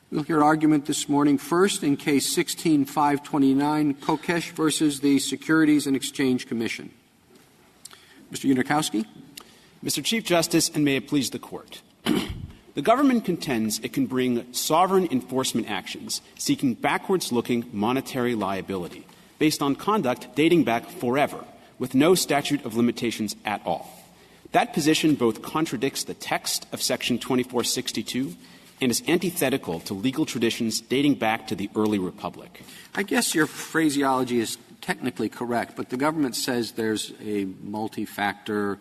We'll hear argument this morning first in Case 16-529, Kokesh versus the Securities and Exchange Commission. Mr. Unikowski. Mr. Chief Justice, and may it please the Court. The government contends it can bring sovereign enforcement actions seeking backwards-looking monetary liability based on conduct dating back forever, with no statute of limitations at all. That position both contradicts the text of Section 2462 and is antithetical to legal traditions dating back to the early republic. I guess your phraseology is technically correct, but the government says there's a multi-factor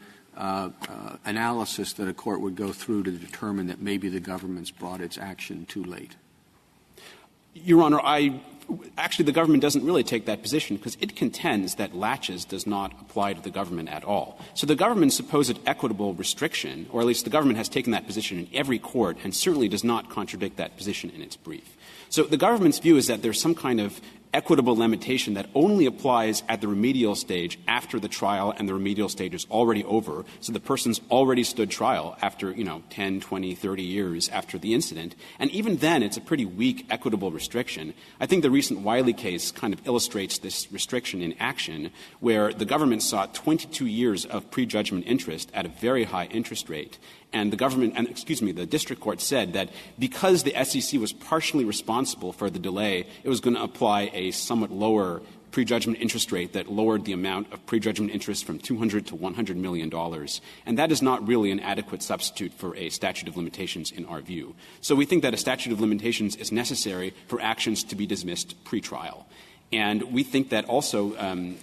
analysis that a court would go through to determine that maybe the government's brought its action too late. Your Honor, actually the government doesn't really take that position because it contends that laches does not apply to the government at all. So the government's supposed equitable restriction, or at least the government has taken that position in every court and certainly does not contradict that position in its brief. So the government's view is that there's some kind of equitable limitation that only applies at the remedial stage after the trial and the remedial stage is already over. So the person's already stood trial after, 10, 20, 30 years after the incident. And even then, it's a pretty weak equitable restriction. I think the recent Wiley case kind of illustrates this restriction in action, where the government sought 22 years of prejudgment interest at a very high interest rate. And the district court said that because the SEC was partially responsible for the delay, it was going to apply a somewhat lower prejudgment interest rate that lowered the amount of prejudgment interest from $200 to $100 million. And that is not really an adequate substitute for a statute of limitations in our view. So we think that a statute of limitations is necessary for actions to be dismissed pretrial. And we think that also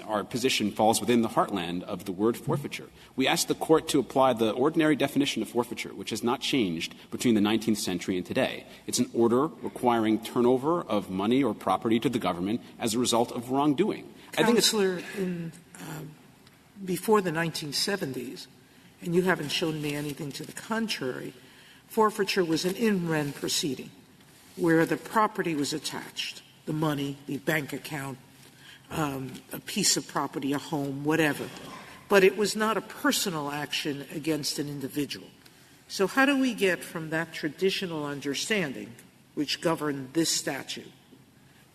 our position falls within the heartland of the word forfeiture. We asked the Court to apply the ordinary definition of forfeiture, which has not changed between the 19th century and today. It's an order requiring turnover of money or property to the government as a result of wrongdoing. Counselor, before the 1970s, and you haven't shown me anything to the contrary, forfeiture was an in rem proceeding where the property was attached. The money, the bank account, a piece of property, a home, whatever. But it was not a personal action against an individual. So how do we get from that traditional understanding, which governed this statute,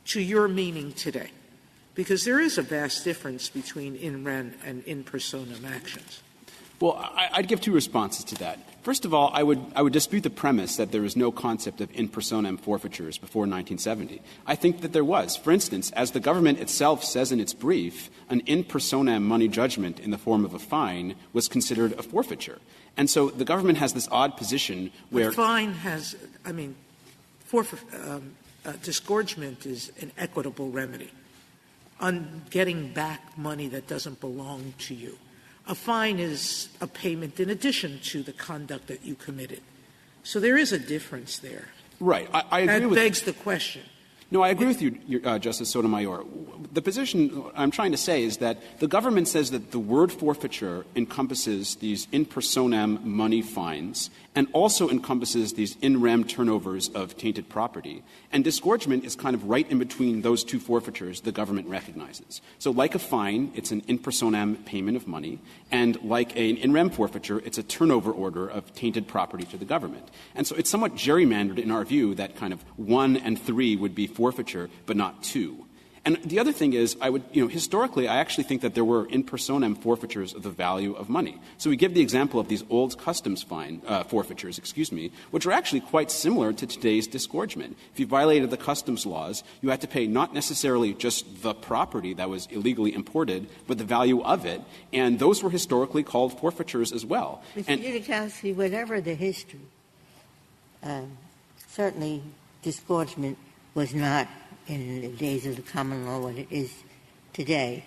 to your meaning today? Because there is a vast difference between in rem and in personam actions. Well, I'd give two responses to that. First of all, I would dispute the premise that there was no concept of in personam forfeitures before 1970. I think that there was. For instance, as the government itself says in its brief, an in personam money judgment in the form of a fine was considered a forfeiture. And so the government has this odd position where — The fine has disgorgement is an equitable remedy on getting back money that doesn't belong to you. A fine is a payment in addition to the conduct that you committed. So there is a difference there. Right. I agree that with — begs the question. No, I agree with you, Justice Sotomayor. The position I'm trying to say is that the government says that the word forfeiture encompasses these in personam money fines and also encompasses these in rem turnovers of tainted property. And disgorgement is kind of right in between those two forfeitures the government recognizes. So like a fine, it's an in personam payment of money, and like an in rem forfeiture, it's a turnover order of tainted property to the government. And so it's somewhat gerrymandered in our view that kind of 1 and 3 would be forfeiture, but not 2. And the other thing is, historically, I actually think that there were in personam forfeitures of the value of money. So we give the example of these old customs forfeitures, which are actually quite similar to today's disgorgement. If you violated the customs laws, you had to pay not necessarily just the property that was illegally imported, but the value of it. And those were historically called forfeitures as well. Mr. Unikowski, whatever the history, certainly disgorgement was not in the days of the common law what it is today.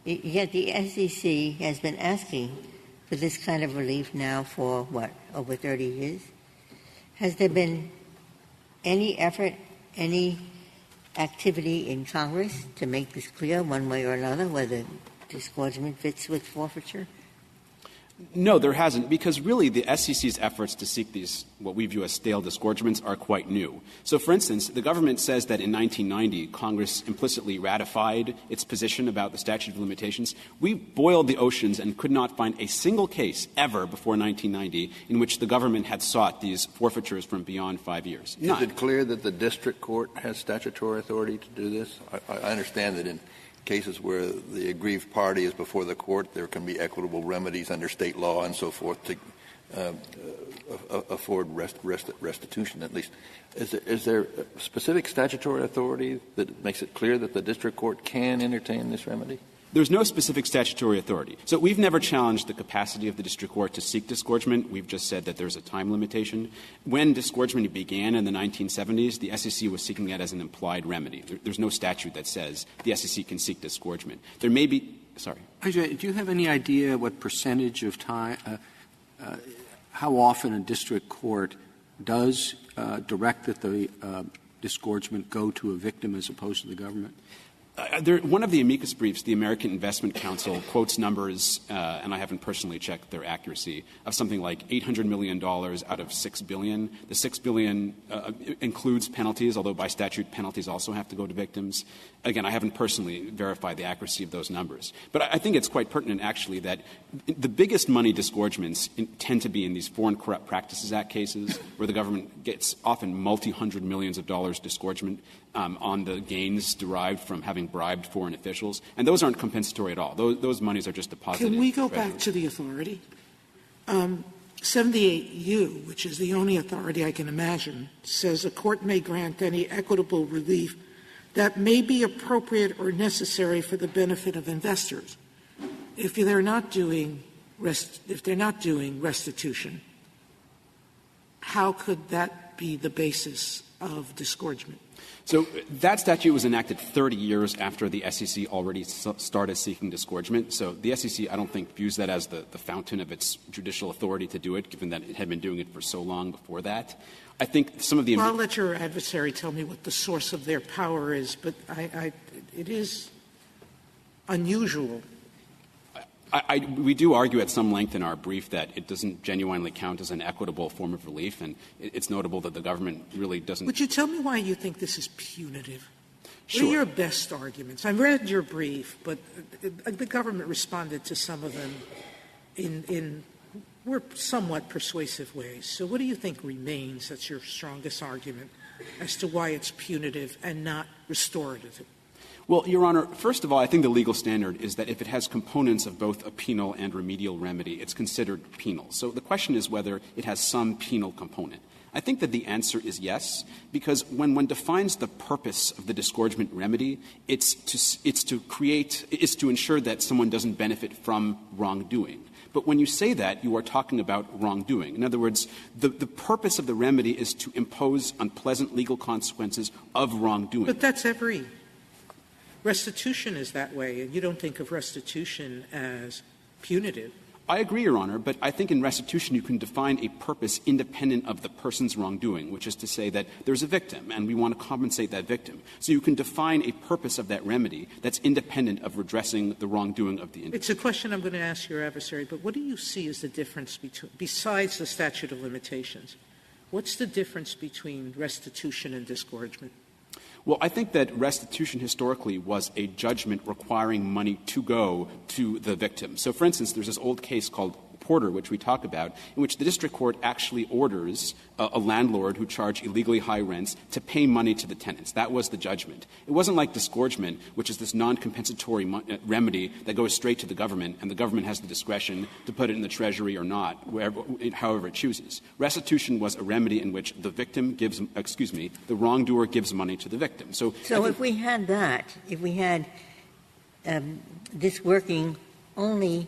Yet the SEC has been asking for this kind of relief now for, over 30 years? Has there been any effort, any activity in Congress to make this clear one way or another, whether disgorgement fits with forfeiture? No, there hasn't, because really the SEC's efforts to seek these, what we view as stale disgorgements, are quite new. So, for instance, the government says that in 1990, Congress implicitly ratified its position about the statute of limitations. We boiled the oceans and could not find a single case ever before 1990 in which the government had sought these forfeitures from beyond 5 years. None. Is it clear that the district court has statutory authority to do this? I understand that in cases where the aggrieved party is before the court, there can be equitable remedies under state law and so forth to afford restitution, at least. Is there specific statutory authority that makes it clear that the district court can entertain this remedy? There's no specific statutory authority. So we've never challenged the capacity of the district court to seek disgorgement. We've just said that there's a time limitation. When disgorgement began in the 1970s, the SEC was seeking that as an implied remedy. There's no statute that says the SEC can seek disgorgement. There may be — sorry. Do you have any idea what percentage of time how often a district court does direct that the disgorgement go to a victim as opposed to the government? One of the amicus briefs, the American Investment Council, quotes numbers, and I haven't personally checked their accuracy, of something like $800 million out of $6 billion. The $6 billion includes penalties, although by statute penalties also have to go to victims. Again, I haven't personally verified the accuracy of those numbers. But I think it's quite pertinent, actually, that the biggest money disgorgements tend to be in these Foreign Corrupt Practices Act cases, where the government gets often multi-hundred millions of dollars disgorgement on the gains derived from having bribed foreign officials. And those aren't compensatory at all. Those monies are just deposited. Can we go back to the authority? 78U, which is the only authority I can imagine, says a court may grant any equitable relief that may be appropriate or necessary for the benefit of investors. If they're not doing restitution, how could that be the basis of disgorgement? So that statute was enacted 30 years after the SEC already started seeking disgorgement. So the SEC, I don't think, views that as the fountain of its judicial authority to do it, given that it had been doing it for so long before that. I think some of the — Well, I'll let your adversary tell me what the source of their power is, but it is unusual. We do argue at some length in our brief that it doesn't genuinely count as an equitable form of relief, and it's notable that the government really doesn't. Would you tell me why you think this is punitive? Sure. What are your best arguments? I read your brief, but the government responded to some of them in somewhat persuasive ways. So what do you think remains that's your strongest argument as to why it's punitive and not restorative? Well, Your Honor, first of all, I think the legal standard is that if it has components of both a penal and remedial remedy, it's considered penal. So the question is whether it has some penal component. I think that the answer is yes, because when one defines the purpose of the disgorgement remedy, it's to ensure that someone doesn't benefit from wrongdoing. But when you say that, you are talking about wrongdoing. In other words, the purpose of the remedy is to impose unpleasant legal consequences of wrongdoing. But that's every restitution is that way, and you don't think of restitution as punitive. I agree, Your Honor, but I think in restitution you can define a purpose independent of the person's wrongdoing, which is to say that there's a victim and we want to compensate that victim. So you can define a purpose of that remedy that's independent of redressing the wrongdoing of the individual. It's a question I'm going to ask your adversary, but what do you see as the difference besides the statute of limitations? What's the difference between restitution and disgorgement? Well, I think that restitution historically was a judgment requiring money to go to the victim. So, for instance, there's this old case called Porter, which we talk about, in which the district court actually orders a landlord who charged illegally high rents to pay money to the tenants. That was the judgment. It wasn't like disgorgement, which is this non-compensatory remedy that goes straight to the government, and the government has the discretion to put it in the treasury or not, however it chooses. Restitution was a remedy in which the victim gives — the wrongdoer gives money to the victim. So if we had that, if we had this working only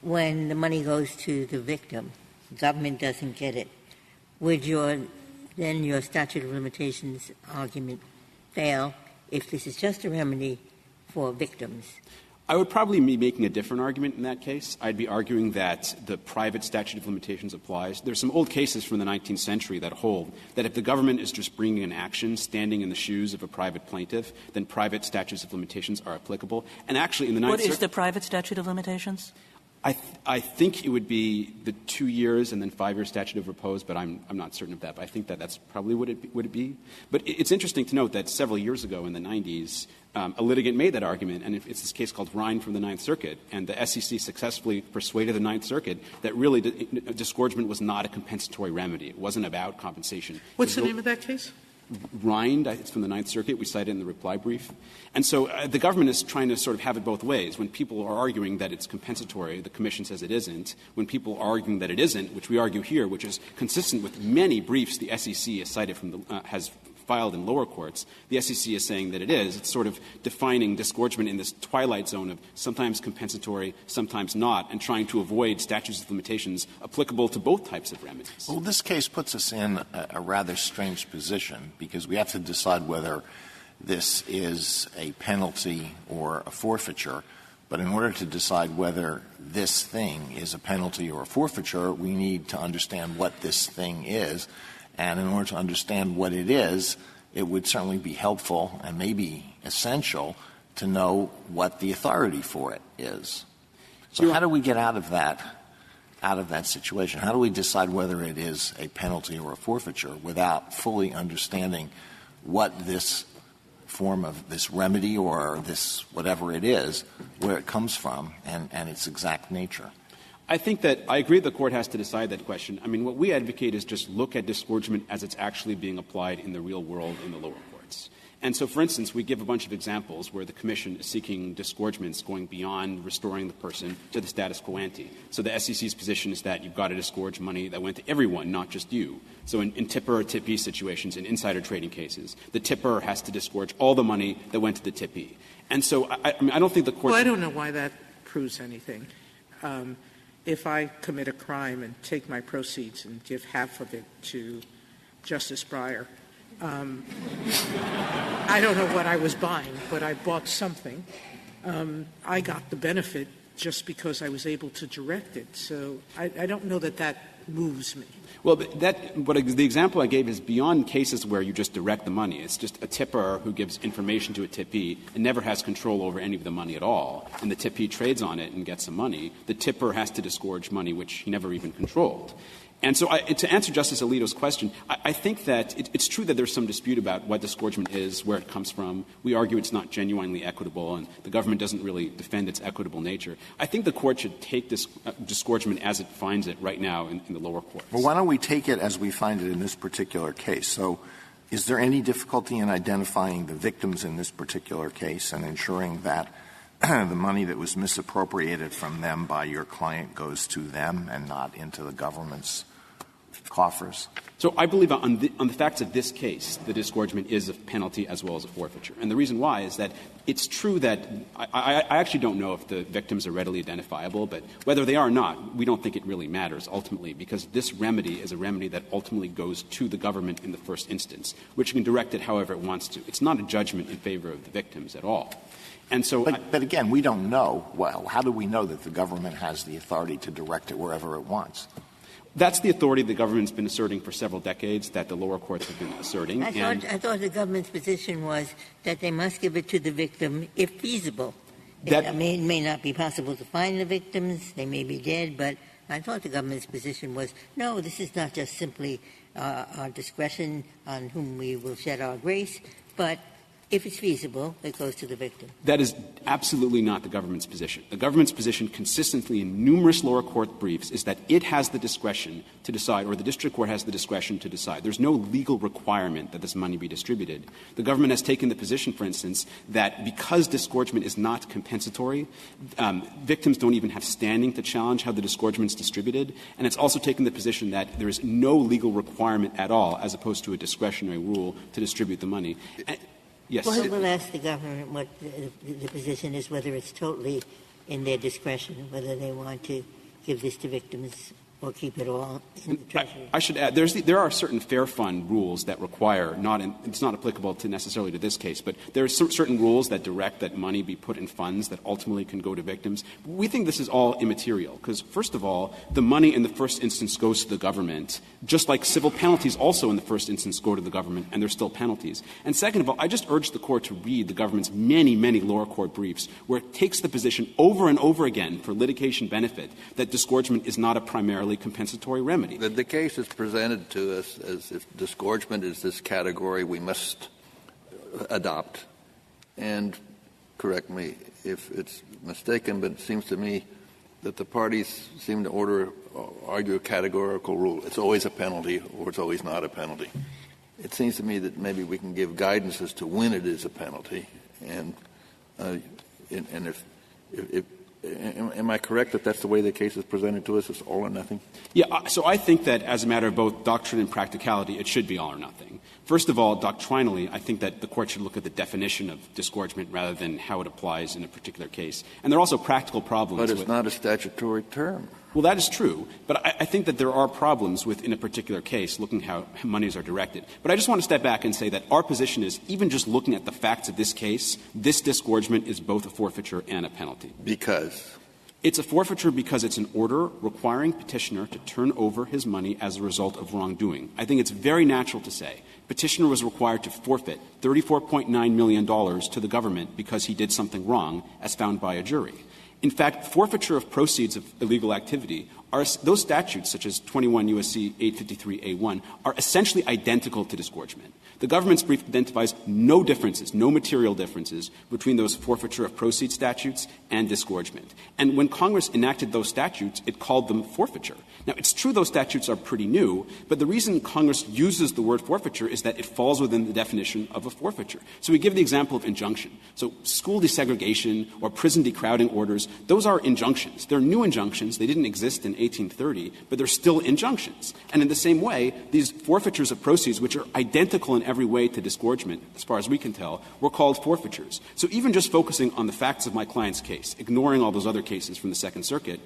when the money goes to the victim, government doesn't get it, would your statute of limitations argument fail if this is just a remedy for victims? I would probably be making a different argument in that case. I'd be arguing that the private statute of limitations applies. There's some old cases from the 19th century that hold that if the government is just bringing an action standing in the shoes of a private plaintiff, then private statutes of limitations are applicable. And actually in the Ninth Circuit — What is the private statute of limitations? I think it would be the 2 years and then 5-year statute of repose, but I'm not certain of that. But I think that's probably what it would be. But it's interesting to note that several years ago in the 90s, a litigant made that argument, and it's this case called Rhine from the Ninth Circuit, and the SEC successfully persuaded the Ninth Circuit that really disgorgement was not a compensatory remedy. It wasn't about compensation. What's the name of that case? Rhine, it's from the Ninth Circuit. We cite it in the reply brief. And so the government is trying to sort of have it both ways. When people are arguing that it's compensatory, the Commission says it isn't. When people are arguing that it isn't, which we argue here, which is consistent with many briefs the SEC has cited from the has filed in lower courts, the SEC is saying that it is. It's sort of defining disgorgement in this twilight zone of sometimes compensatory, sometimes not, and trying to avoid statutes of limitations applicable to both types of remedies. Well, this case puts us in a rather strange position because we have to decide whether this is a penalty or a forfeiture. But in order to decide whether this thing is a penalty or a forfeiture, we need to understand what this thing is. And in order to understand what it is, it would certainly be helpful and maybe essential to know what the authority for it is. So how do we get out of that situation? How do we decide whether it is a penalty or a forfeiture without fully understanding what this form of this remedy or this whatever it is, where it comes from and its exact nature? I think that I agree the Court has to decide that question. I mean, what we advocate is just look at disgorgement as it's actually being applied in the real world in the lower courts. And so, for instance, we give a bunch of examples where the Commission is seeking disgorgements going beyond restoring the person to the status quo ante. So the SEC's position is that you've got to disgorge money that went to everyone, not just you. So in tipper or tippee situations, in insider trading cases, the tipper has to disgorge all the money that went to the tippee. And so I mean, I don't think the Court — Well, I don't know why that proves anything. If I commit a crime and take my proceeds and give half of it to Justice Breyer, I don't know what I was buying, but I bought something. I got the benefit just because I was able to direct it. So I don't know that that moves me. Well, the example I gave is beyond cases where you just direct the money. It's just a tipper who gives information to a tippee and never has control over any of the money at all, and the tippee trades on it and gets some money. The tipper has to disgorge money which he never even controlled. And so to answer Justice Alito's question, I think that it's true that there's some dispute about what disgorgement is, where it comes from. We argue it's not genuinely equitable, and the government doesn't really defend its equitable nature. I think the Court should take this disgorgement as it finds it right now in the lower courts. Well, why don't we take it as we find it in this particular case? So is there any difficulty in identifying the victims in this particular case and ensuring that the money that was misappropriated from them by your client goes to them and not into the government's coffers? So I believe on the facts of this case, the disgorgement is a penalty as well as a forfeiture. And the reason why is that it's true that I actually don't know if the victims are readily identifiable, but whether they are or not, we don't think it really matters ultimately, because this remedy is a remedy that ultimately goes to the government in the first instance, which can direct it however it wants to. It's not a judgment in favor of the victims at all. And so but again, we don't know. Well, how do we know that the government has the authority to direct it wherever it wants? That's the authority the government's been asserting for several decades, that the lower courts have been asserting. I thought the government's position was that they must give it to the victim if feasible. It may not be possible to find the victims. They may be dead. But I thought the government's position was, no, this is not just simply our discretion on whom we will shed our grace, but if it's feasible, it goes to the victim. That is absolutely not the government's position. The government's position consistently in numerous lower court briefs is that it has the discretion to decide, or the district court has the discretion to decide. There's no legal requirement that this money be distributed. The government has taken the position, for instance, that because disgorgement is not compensatory, victims don't even have standing to challenge how the disgorgement is distributed. And it's also taken the position that there is no legal requirement at all, as opposed to a discretionary rule, to distribute the money. Yes. Well, we'll ask the government what the position is, whether it's totally in their discretion, whether they want to give this to victims or keep it all in the Treasury? I should add, there are certain fair fund rules that require, it's not applicable necessarily to this case, but there are certain rules that direct that money be put in funds that ultimately can go to victims. We think this is all immaterial because, first of all, the money in the first instance goes to the government, just like civil penalties also in the first instance go to the government, and there's still penalties. And second of all, I just urge the Court to read the government's many, many lower court briefs where it takes the position over and over again for litigation benefit that disgorgement is not a primarily compensatory remedy. The case is presented to us as if disgorgement is this category we must adopt. And correct me if it's mistaken, but it seems to me that the parties seem to argue a categorical rule. It's always a penalty or it's always not a penalty. It seems to me that maybe we can give guidance as to when it is a penalty. And if am I correct that that's the way the case is presented to us? It's all or nothing? Yeah. So I think that as a matter of both doctrine and practicality, it should be all or nothing. First of all, doctrinally, I think that the Court should look at the definition of disgorgement rather than how it applies in a particular case. And there are also practical problems. But it's not a statutory term. Well, that is true. But I think that there are problems in a particular case looking how monies are directed. But I just want to step back and say that our position is, even just looking at the facts of this case, this disgorgement is both a forfeiture and a penalty. Because? It's a forfeiture because it's an order requiring petitioner to turn over his money as a result of wrongdoing. I think it's very natural to say petitioner was required to forfeit $34.9 million to the government because he did something wrong as found by a jury. In fact, forfeiture of proceeds of illegal activity those statutes, such as 21 U.S.C. 853A1, are essentially identical to disgorgement. The government's brief identifies no differences, no material differences between those forfeiture of proceeds statutes and disgorgement. And when Congress enacted those statutes, it called them forfeiture. Now, it's true those statutes are pretty new, but the reason Congress uses the word forfeiture is that it falls within the definition of a forfeiture. So we give the example of injunction. So school desegregation or prison decrowding orders, those are injunctions. They're new injunctions. They didn't exist in 1830, but they're still injunctions. And in the same way, these forfeitures of proceeds, which are identical in every way to disgorgement, as far as we can tell, were called forfeitures. So even just focusing on the facts of my client's case, ignoring all those other cases from the Second Circuit,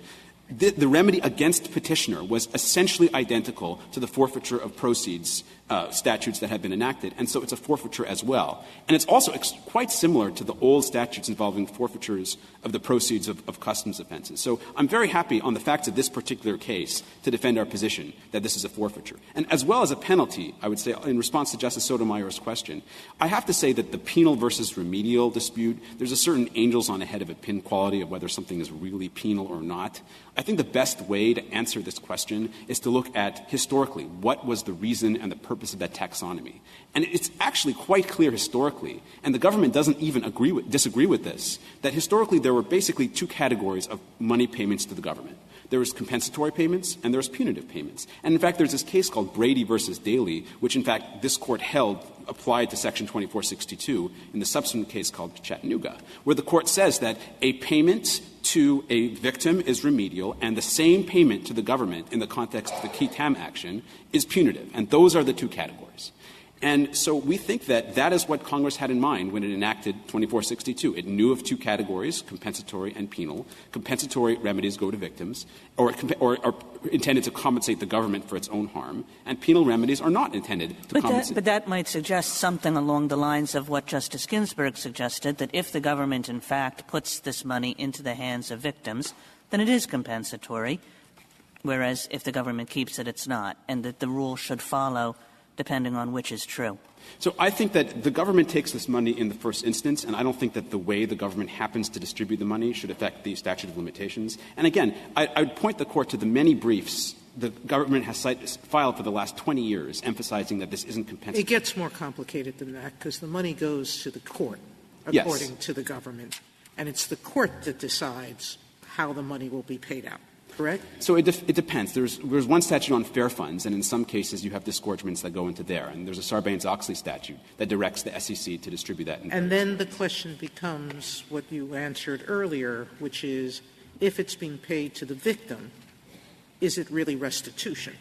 the remedy against petitioner was essentially identical to the forfeiture of proceeds statutes that had been enacted, and so it's a forfeiture as well. And it's also quite similar to the old statutes involving forfeitures of the proceeds of customs offenses. So I'm very happy on the facts of this particular case to defend our position that this is a forfeiture. And as well as a penalty, I would say, in response to Justice Sotomayor's question, I have to say that the penal versus remedial dispute, there's a certain angels on the head of a pin quality of whether something is really penal or not. I think the best way to answer this question is to look at historically what was the reason and the purpose of that taxonomy. And it's actually quite clear historically, and the government doesn't even disagree with this, that historically there were basically two categories of money payments to the government. There was compensatory payments and there was punitive payments. And in fact, there's this case called Brady versus Daly, which in fact this Court held applied to Section 2462 in the subsequent case called Chattanooga, where the Court says that a payment to a victim is remedial and the same payment to the government in the context of the key tam action is punitive. And those are the two categories. And so we think that that is what Congress had in mind when it enacted 2462. It knew of two categories, compensatory and penal. Compensatory remedies go to victims or are intended to compensate the government for its own harm, and penal remedies are not intended to compensate. But that might suggest something along the lines of what Justice Ginsburg suggested, that if the government in fact puts this money into the hands of victims, then it is compensatory, whereas if the government keeps it, it's not, and that the rule should follow depending on which is true. So I think that the government takes this money in the first instance, and I don't think that the way the government happens to distribute the money should affect the statute of limitations. And again, I would point the Court to the many briefs the government has filed for the last 20 years emphasizing that this isn't compensatory. It gets more complicated than that because the money goes to the court, according to the government, and it's the court that decides how the money will be paid out. Correct? So it depends. There's one statute on fair funds, and in some cases you have disgorgements that go into there. And there's a Sarbanes-Oxley statute that directs the SEC to distribute that. And then the question becomes what you answered earlier, which is if it's being paid to the victim, is it really restitution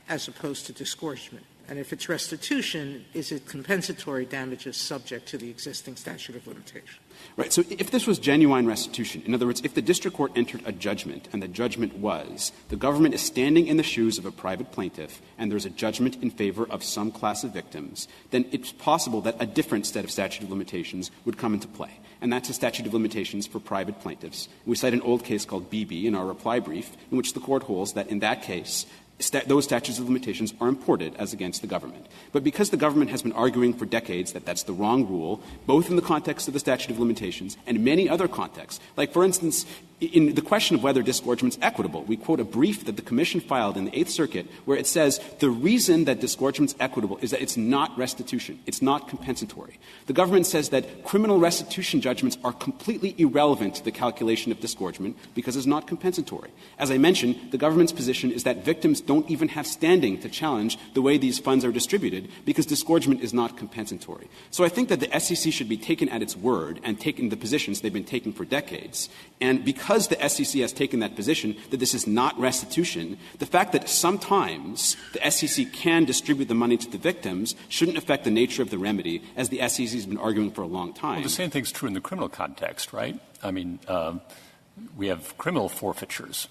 as opposed to disgorgement? And if it's restitution, is it compensatory damages subject to the existing statute of limitations? Right. So if this was genuine restitution, in other words, if the district court entered a judgment and the judgment was the government is standing in the shoes of a private plaintiff and there's a judgment in favor of some class of victims, then it's possible that a different set of statute of limitations would come into play. And that's a statute of limitations for private plaintiffs. We cite an old case called BB in our reply brief, in which the court holds that in that case, those statutes of limitations are imported as against the government. But because the government has been arguing for decades that that's the wrong rule, both in the context of the statute of limitations and many other contexts, like, for instance, in the question of whether disgorgement is equitable, we quote a brief that the Commission filed in the Eighth Circuit where it says the reason that disgorgement is equitable is that it's not restitution. It's not compensatory. The government says that criminal restitution judgments are completely irrelevant to the calculation of disgorgement because it's not compensatory. As I mentioned, the government's position is that victims don't even have standing to challenge the way these funds are distributed because disgorgement is not compensatory. So I think that the SEC should be taken at its word and taken the positions they've been taking for decades. And because the SEC has taken that position that this is not restitution, the fact that sometimes the SEC can distribute the money to the victims shouldn't affect the nature of the remedy, as the SEC has been arguing for a long time. Well, the same thing's true in the criminal context, right? I mean, we have criminal forfeitures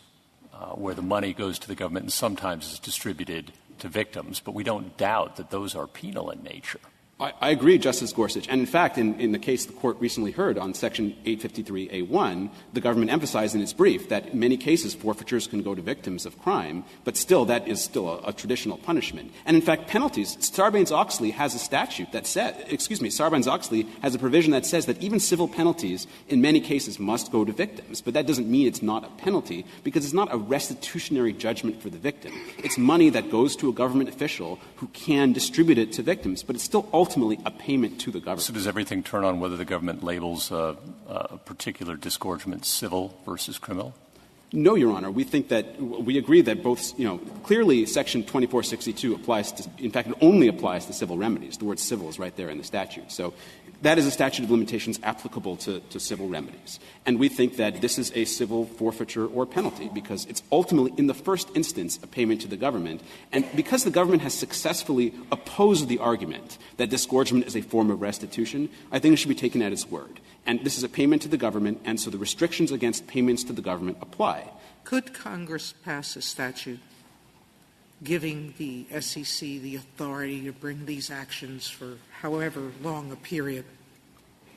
where the money goes to the government and sometimes is distributed to victims, but we don't doubt that those are penal in nature. I agree, Justice Gorsuch. And in fact, in the case the Court recently heard on Section 853A1, the government emphasized in its brief that in many cases forfeitures can go to victims of crime, but still that is still a traditional punishment. And in fact, penalties, Sarbanes-Oxley has a statute that says, Sarbanes-Oxley has a provision that says that even civil penalties in many cases must go to victims. But that doesn't mean it's not a penalty because it's not a restitutionary judgment for the victim. It's money that goes to a government official who can distribute it to victims, but it's still ultimately a payment to the government. So does everything turn on whether the government labels a particular disgorgement civil versus criminal? No, Your Honor. We think that we agree that both, clearly Section 2462 applies to, in fact, it only applies to civil remedies. The word civil is right there in the statute. So that is a statute of limitations applicable to civil remedies. And we think that this is a civil forfeiture or penalty because it's ultimately, in the first instance, a payment to the government. And because the government has successfully opposed the argument that disgorgement is a form of restitution, I think it should be taken at its word. And this is a payment to the government, and so the restrictions against payments to the government apply. Could Congress pass a statute giving the SEC the authority to bring these actions for however long a period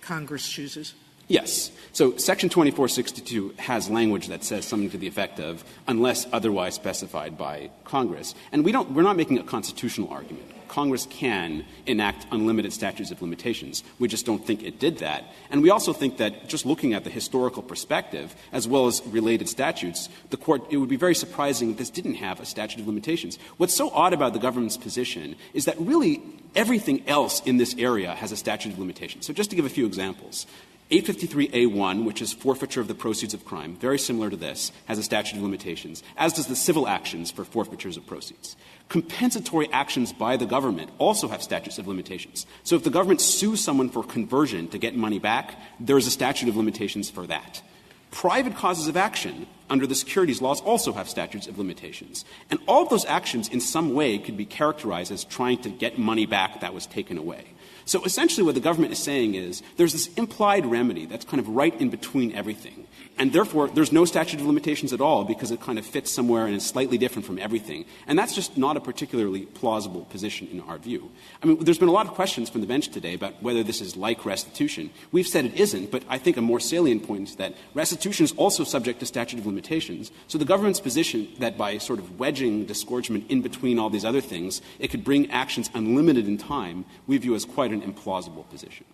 Congress chooses? Yes. So Section 2462 has language that says something to the effect of unless otherwise specified by Congress. And we're not making a constitutional argument. Congress can enact unlimited statutes of limitations. We just don't think it did that. And we also think that just looking at the historical perspective, as well as related statutes, it would be very surprising if this didn't have a statute of limitations. What's so odd about the government's position is that really everything else in this area has a statute of limitations. So just to give a few examples, 853A1, which is forfeiture of the proceeds of crime, very similar to this, has a statute of limitations, as does the civil actions for forfeitures of proceeds. Compensatory actions by the government also have statutes of limitations. So if the government sues someone for conversion to get money back, there is a statute of limitations for that. Private causes of action under the securities laws also have statutes of limitations. And all of those actions in some way could be characterized as trying to get money back that was taken away. So essentially what the government is saying is there's this implied remedy that's kind of right in between everything. And therefore, there's no statute of limitations at all because it kind of fits somewhere and is slightly different from everything. And that's just not a particularly plausible position in our view. I mean, there's been a lot of questions from the bench today about whether this is like restitution. We've said it isn't, but I think a more salient point is that restitution is also subject to statute of limitations. So the government's position that by sort of wedging disgorgement in between all these other things, it could bring actions unlimited in time, we view as quite an implausible position.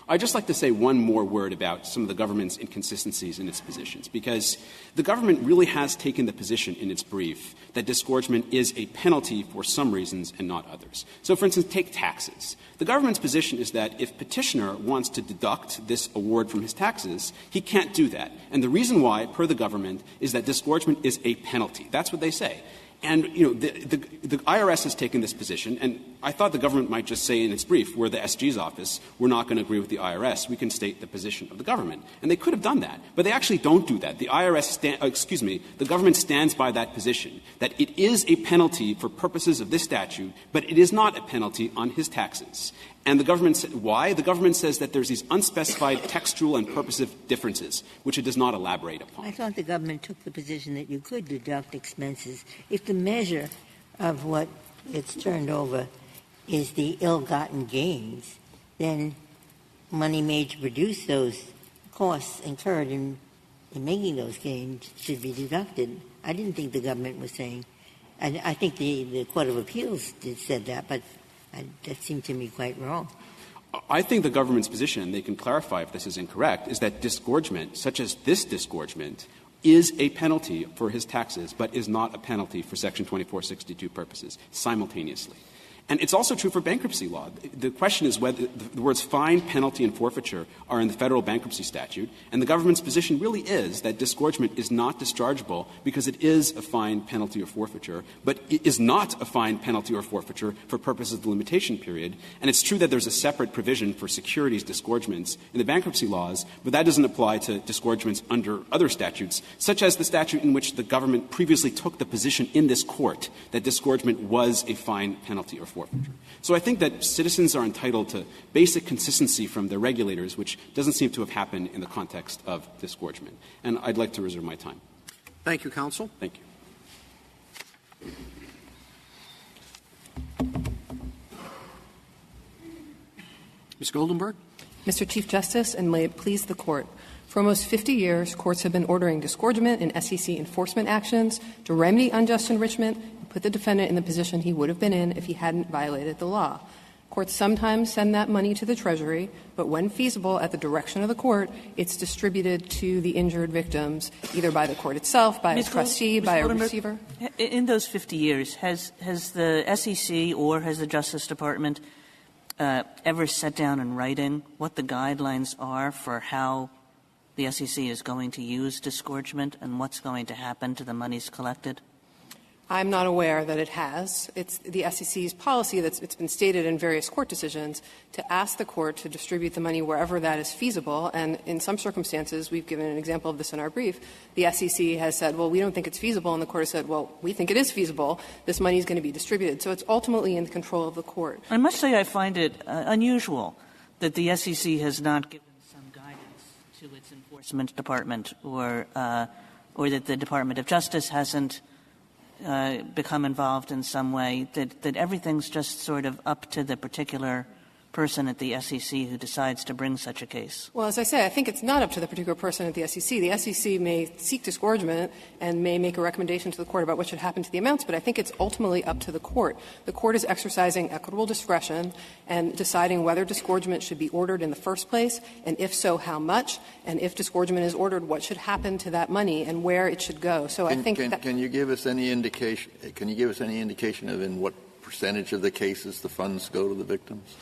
I'd just like to say one more word about some of the government's inconsistencies in its positions, because the government really has taken the position in its brief that disgorgement is a penalty for some reasons and not others. So, for instance, take taxes. The government's position is that if petitioner wants to deduct this award from his taxes, he can't do that. And the reason why, per the government, is that disgorgement is a penalty. That's what they say. And, the IRS has taken this position, and I thought the government might just say in its brief, we're the SG's office, we're not going to agree with the IRS, we can state the position of the government. And they could have done that, but they actually don't do that. The the government stands by that position, that it is a penalty for purposes of this statute, but it is not a penalty on his taxes. And the government why? The government says that there's these unspecified textual and purposive differences, which it does not elaborate upon. I thought the government took the position that you could deduct expenses if the measure of what gets turned over is the ill-gotten gains, then money made to produce those costs incurred in making those gains should be deducted. I didn't think the government was saying – I think the Court of Appeals said that, but that seemed to me quite wrong. I think the government's position, and they can clarify if this is incorrect, is that disgorgement, such as this disgorgement, is a penalty for his taxes, but is not a penalty for Section 2462 purposes simultaneously. And it's also true for bankruptcy law. The question is whether the words fine, penalty, and forfeiture are in the federal bankruptcy statute, and the government's position really is that disgorgement is not dischargeable because it is a fine, penalty, or forfeiture, but it is not a fine, penalty, or forfeiture for purposes of the limitation period. And it's true that there's a separate provision for securities disgorgements in the bankruptcy laws, but that doesn't apply to disgorgements under other statutes, such as the statute in which the government previously took the position in this court that disgorgement was a fine, penalty, or forfeiture. So I think that citizens are entitled to basic consistency from their regulators, which doesn't seem to have happened in the context of disgorgement. And I'd like to reserve my time. Thank you, counsel. Thank you. Ms. Goldenberg. Mr. Chief Justice, and may it please the Court, for almost 50 years, courts have been ordering disgorgement in SEC enforcement actions to remedy unjust enrichment and put the defendant in the position he would have been in if he hadn't violated the law. Courts sometimes send that money to the Treasury, but when feasible, at the direction of the court, it's distributed to the injured victims, either by the court itself, by a trustee, by a receiver. In those 50 years, has the SEC or has the Justice Department ever set down in writing what the guidelines are for how the SEC is going to use disgorgement and what's going to happen to the monies collected? I'm not aware that it has. It's the SEC's policy it's been stated in various court decisions to ask the court to distribute the money wherever that is feasible. And in some circumstances, we've given an example of this in our brief, the SEC has said, well, we don't think it's feasible, and the court has said, well, we think it is feasible. This money is going to be distributed. So it's ultimately in the control of the court. I must say I find it unusual that the SEC has not given some guidance to its enforcement department or that the Department of Justice hasn't become involved in some way, that everything's just sort of up to the particular person at the SEC who decides to bring such a case? Well, as I say, I think it's not up to the particular person at the SEC. The SEC may seek disgorgement and may make a recommendation to the court about what should happen to the amounts, but I think it's ultimately up to the court. The court is exercising equitable discretion and deciding whether disgorgement should be ordered in the first place, and if so, how much, and if disgorgement is ordered, what should happen to that money and where it should go. So I think can you give us any indication? Can you give us any indication of in what percentage of the cases the funds go to the victims?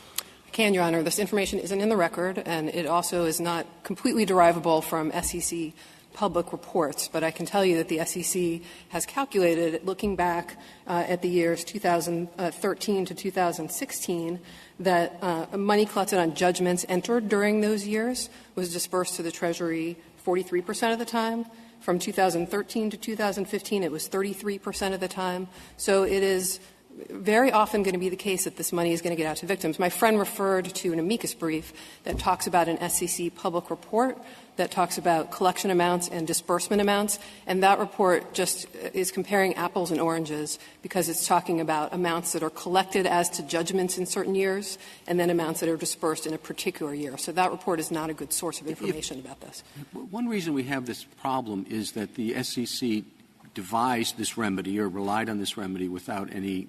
I can, Your Honor. This information isn't in the record, and it also is not completely derivable from SEC public reports. But I can tell you that the SEC has calculated, looking back at the years 2013 to 2016, that money collected on judgments entered during those years was dispersed to the Treasury 43% of the time. From 2013 to 2015, it was 33% of the time. So it is very often going to be the case that this money is going to get out to victims. My friend referred to an amicus brief that talks about an SEC public report that talks about collection amounts and disbursement amounts, and that report just is comparing apples and oranges because it's talking about amounts that are collected as to judgments in certain years and then amounts that are dispersed in a particular year. So that report is not a good source of information about this. One reason we have this problem is that the SEC devised this remedy or relied on this remedy without any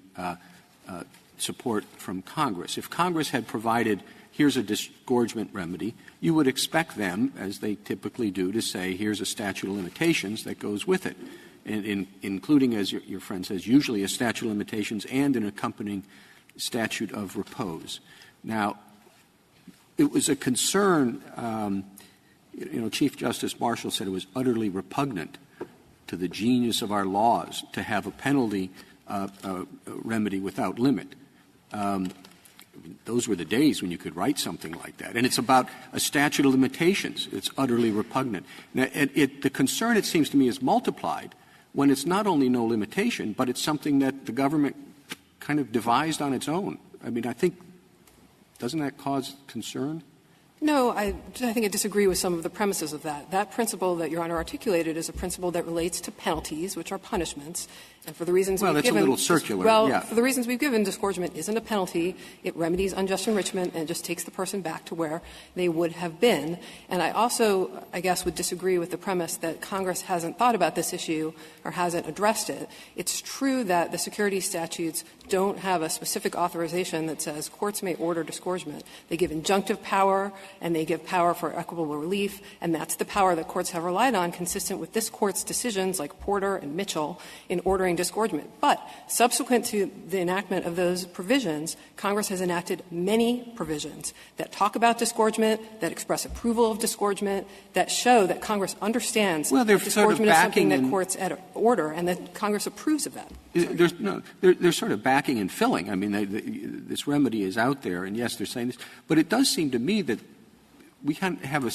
support from Congress. If Congress had provided, here's a disgorgement remedy, you would expect them, as they typically do, to say, here's a statute of limitations that goes with it, and including, as your friend says, usually a statute of limitations and an accompanying statute of repose. Now, it was a concern, Chief Justice Marshall said it was utterly repugnant to the genius of our laws to have a penalty remedy without limit. Those were the days when you could write something like that. And it's about a statute of limitations. It's utterly repugnant. Now, the concern, it seems to me, is multiplied when it's not only no limitation, but it's something that the government kind of devised on its own. I mean, I think, doesn't that cause concern? No, I think I disagree with some of the premises of that. That principle that Your Honor articulated is a principle that relates to penalties, which are punishments. And for the reasons we've given — Well, that's a little circular. Well, for the reasons we've given, disgorgement isn't a penalty. It remedies unjust enrichment and just takes the person back to where they would have been. And I also, I guess, would disagree with the premise that Congress hasn't thought about this issue or hasn't addressed it. It's true that the securities statutes don't have a specific authorization that says courts may order disgorgement. They give injunctive power and they give power for equitable relief, and that's the power that courts have relied on, consistent with this Court's decisions like Porter and Mitchell in ordering disgorgement. But subsequent to the enactment of those provisions, Congress has enacted many provisions that talk about disgorgement, that express approval of disgorgement, that show that Congress understands that disgorgement is something that courts order and that Congress approves of that. They're sort of backing and filling. I mean, this remedy is out there, and yes, they're saying this. But it does seem to me that we have a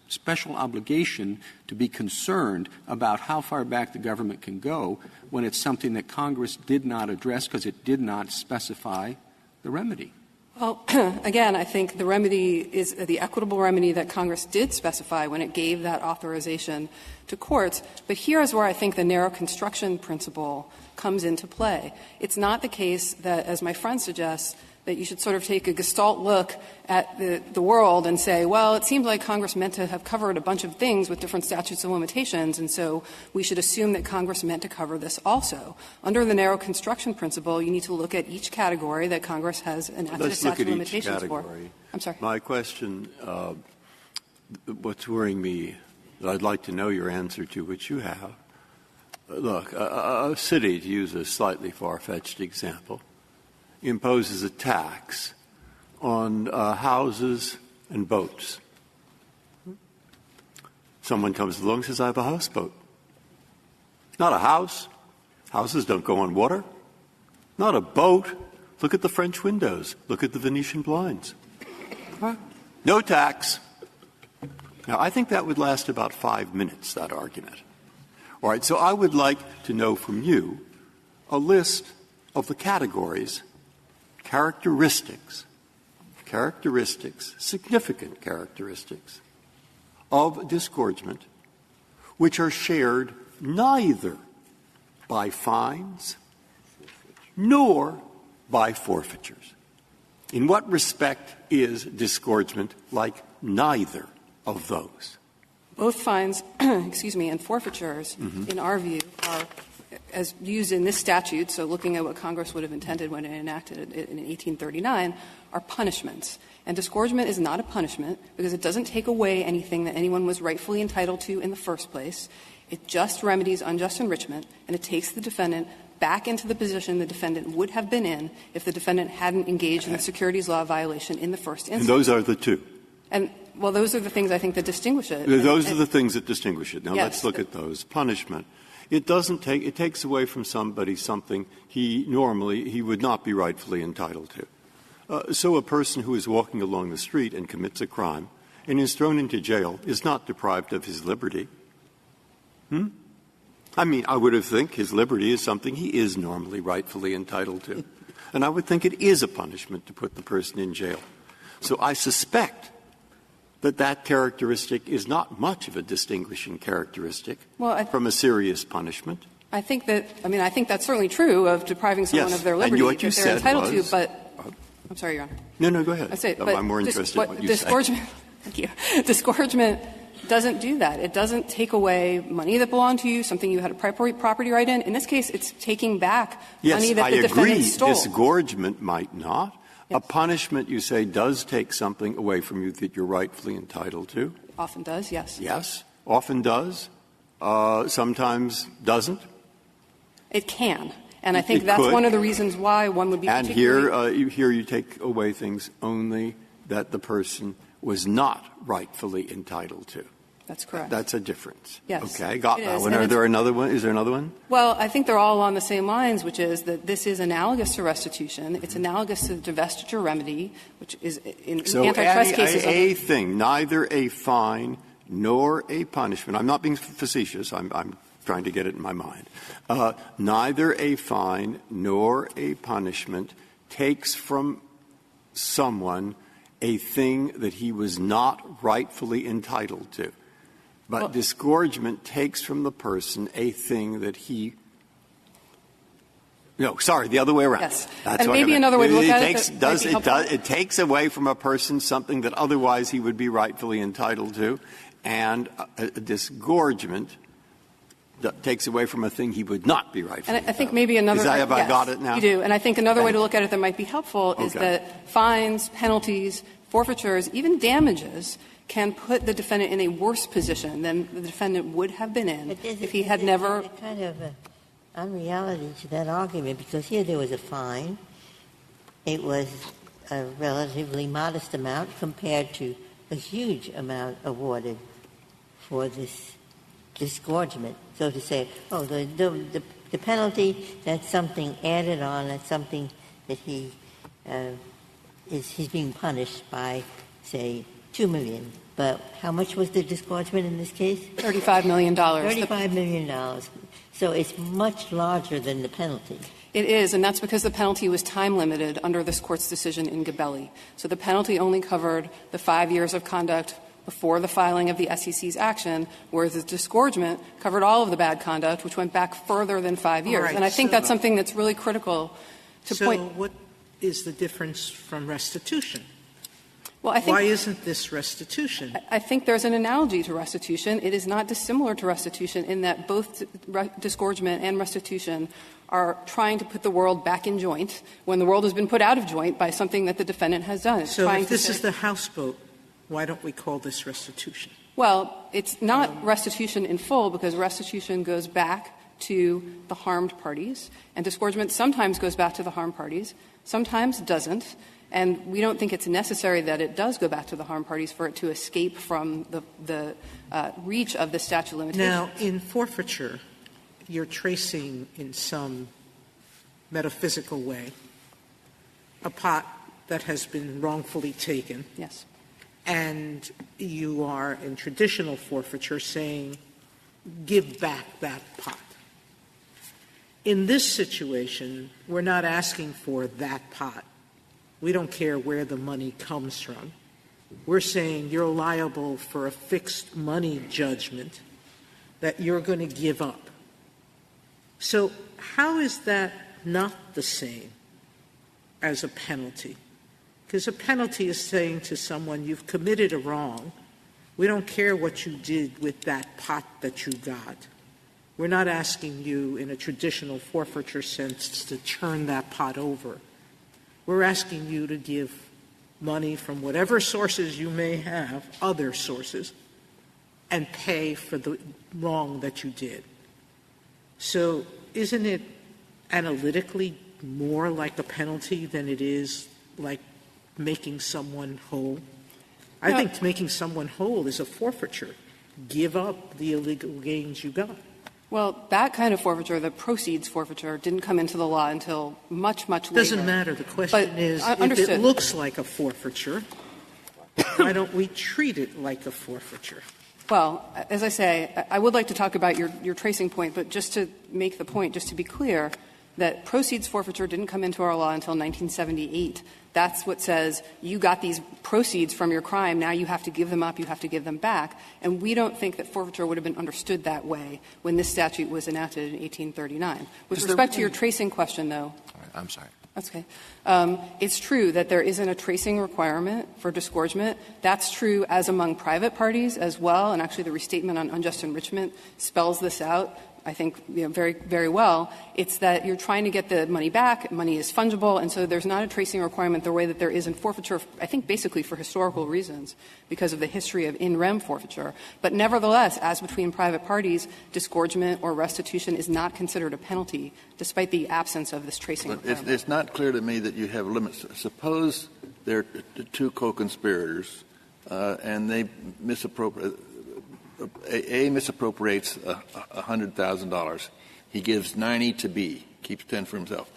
special obligation to be concerned about how far back the government can go when it's something that Congress did not address because it did not specify the remedy. Well, again, I think the remedy is the equitable remedy that Congress did specify when it gave that authorization to courts. But here is where I think the narrow construction principle comes into play. It's not the case that, as my friend suggests, that you should sort of take a gestalt look at the world and say, well, it seems like Congress meant to have covered a bunch of things with different statutes of limitations, and so we should assume that Congress meant to cover this also. Under the narrow construction principle, you need to look at each category that Congress has enacted a statute of limitations for. I'm sorry. My question, what's worrying me, that I'd like to know your answer to, which you have. Look, a city, to use a slightly far-fetched example, imposes a tax on houses and boats. Someone comes along and says, I have a houseboat. Not a house. Houses don't go on water. Not a boat. Look at the French windows. Look at the Venetian blinds. No tax. Now, I think that would last about 5 minutes, that argument. All right, so I would like to know from you a list of the categories, characteristics, significant characteristics of disgorgement, which are shared neither by fines nor by forfeitures. In what respect is disgorgement like neither of those? Both fines, and forfeitures, in our view, are, as used in this statute, so looking at what Congress would have intended when it enacted it in 1839, are punishments. And disgorgement is not a punishment because it doesn't take away anything that anyone was rightfully entitled to in the first place. It just remedies unjust enrichment, and it takes the defendant back into the position the defendant would have been in if the defendant hadn't engaged in the securities law violation in the first instance. And those are the two. And, well, those are the things I think that distinguish it. Those are the things that distinguish it. Now, yes, let's look at those. Punishment. It takes away from somebody something he would not be rightfully entitled to. So a person who is walking along the street and commits a crime and is thrown into jail is not deprived of his liberty. I mean, I would think his liberty is something he is normally rightfully entitled to. And I would think it is a punishment to put the person in jail. So I suspect that characteristic is not much of a distinguishing characteristic from a serious punishment. I think that's certainly true of depriving someone of their liberty if they're entitled to, but I'm sorry, Your Honor. No, go ahead. I'm more interested in what you say. Thank you. Disgorgement doesn't do that. It doesn't take away money that belonged to you, something you had a property right in. In this case, it's taking back money that the defendant stole. Yes, I agree. Disgorgement might not. Yes. A punishment, you say, does take something away from you that you're rightfully entitled to. Often does, yes. Yes, often does. Sometimes doesn't. It can. And I think that's one of the reasons why one would be particularly. And here you take away things only that the person was not rightfully entitled to. That's correct. That's a difference. Yes. Okay, got it that is. one. Are there another one? Is there another one? Well, I think they're all along the same lines, which is that this is analogous to restitution. It's analogous to the divestiture remedy, which is in antitrust cases. So a thing, neither a fine nor a punishment. I'm not being facetious. I'm trying to get it in my mind. Neither a fine nor a punishment takes from someone a thing that he was not rightfully entitled to. But disgorgement takes from the person a thing that he — no, sorry, the other way around. Yes. That's and what maybe I meant. another way to look at It takes away from a person something that otherwise he would be rightfully entitled to, and a disgorgement takes away from a thing he would not be rightfully entitled to. And I think maybe another — Is that, have yes, I got it now? You do. And I think another way to look at it that might be helpful is that fines, penalties, forfeitures, even damages can put the defendant in a worse position than the defendant would have been in if he had never — There's a kind of unreality to that argument, because here there was a fine. It was a relatively modest amount compared to a huge amount awarded for this disgorgement. So to say, the penalty, that's something added on, that's something that he's being punished by, say, $2 million. But how much was the disgorgement in this case? $35 million. $35 million. So it's much larger than the penalty. It is, and that's because the penalty was time-limited under this Court's decision in Gabelli. So the penalty only covered the 5 years of conduct before the filing of the SEC's action, whereas the disgorgement covered all of the bad conduct, which went back further than 5 years. Right, and I think that's something that's really critical to point. So what is the difference from restitution? Well, I think, why isn't this restitution? I think there's an analogy to restitution. It is not dissimilar to restitution in that both disgorgement and restitution are trying to put the world back in joint when the world has been put out of joint by something that the defendant has done. So if this is the houseboat, why don't we call this restitution? Well, it's not restitution in full, because restitution goes back to the harmed parties, and disgorgement sometimes goes back to the harmed parties, sometimes doesn't. And we don't think it's necessary that it does go back to the harmed parties for it to escape from the reach of the statute of limitations. Now, in forfeiture, you're tracing in some metaphysical way a pot that has been wrongfully taken. Yes. And you are, in traditional forfeiture, saying, give back that pot. In this situation, we're not asking for that pot. We don't care where the money comes from. We're saying you're liable for a fixed money judgment that you're going to give up. So how is that not the same as a penalty? Because a penalty is saying to someone, you've committed a wrong. We don't care what you did with that pot that you got. We're not asking you, in a traditional forfeiture sense, to turn that pot over. We're asking you to give money from whatever sources you may have, other sources, and pay for the wrong that you did. So isn't it analytically more like a penalty than it is like making someone whole? I think making someone whole is a forfeiture. Give up the illegal gains you got. Well, that kind of forfeiture, the proceeds forfeiture, didn't come into the law until much, much later. It doesn't matter. The question is, if it looks like a forfeiture, why don't we treat it like a forfeiture? Well, as I say, I would like to talk about your tracing point, but just to make the point, just to be clear, that proceeds forfeiture didn't come into our law until 1978. That's what says you got these proceeds from your crime, now you have to give them up, you have to give them back. And we don't think that forfeiture would have been understood that way when this statute was enacted in 1839. With respect to your tracing question, though. I'm sorry. That's okay. It's true that there isn't a tracing requirement for disgorgement. That's true as among private parties as well, and actually the restatement on unjust enrichment spells this out, I think, very, very well. It's that you're trying to get the money back, money is fungible, and so there's not a tracing requirement the way that there is in forfeiture, I think basically for historical reasons, because of the history of in rem forfeiture. But nevertheless, as between private parties, disgorgement or restitution is not considered a penalty, despite the absence of this tracing requirement. It's not clear to me that you have limits. Suppose there are two co-conspirators, and they misappropriate. A misappropriates $100,000. He gives 90 to B, keeps 10 for himself.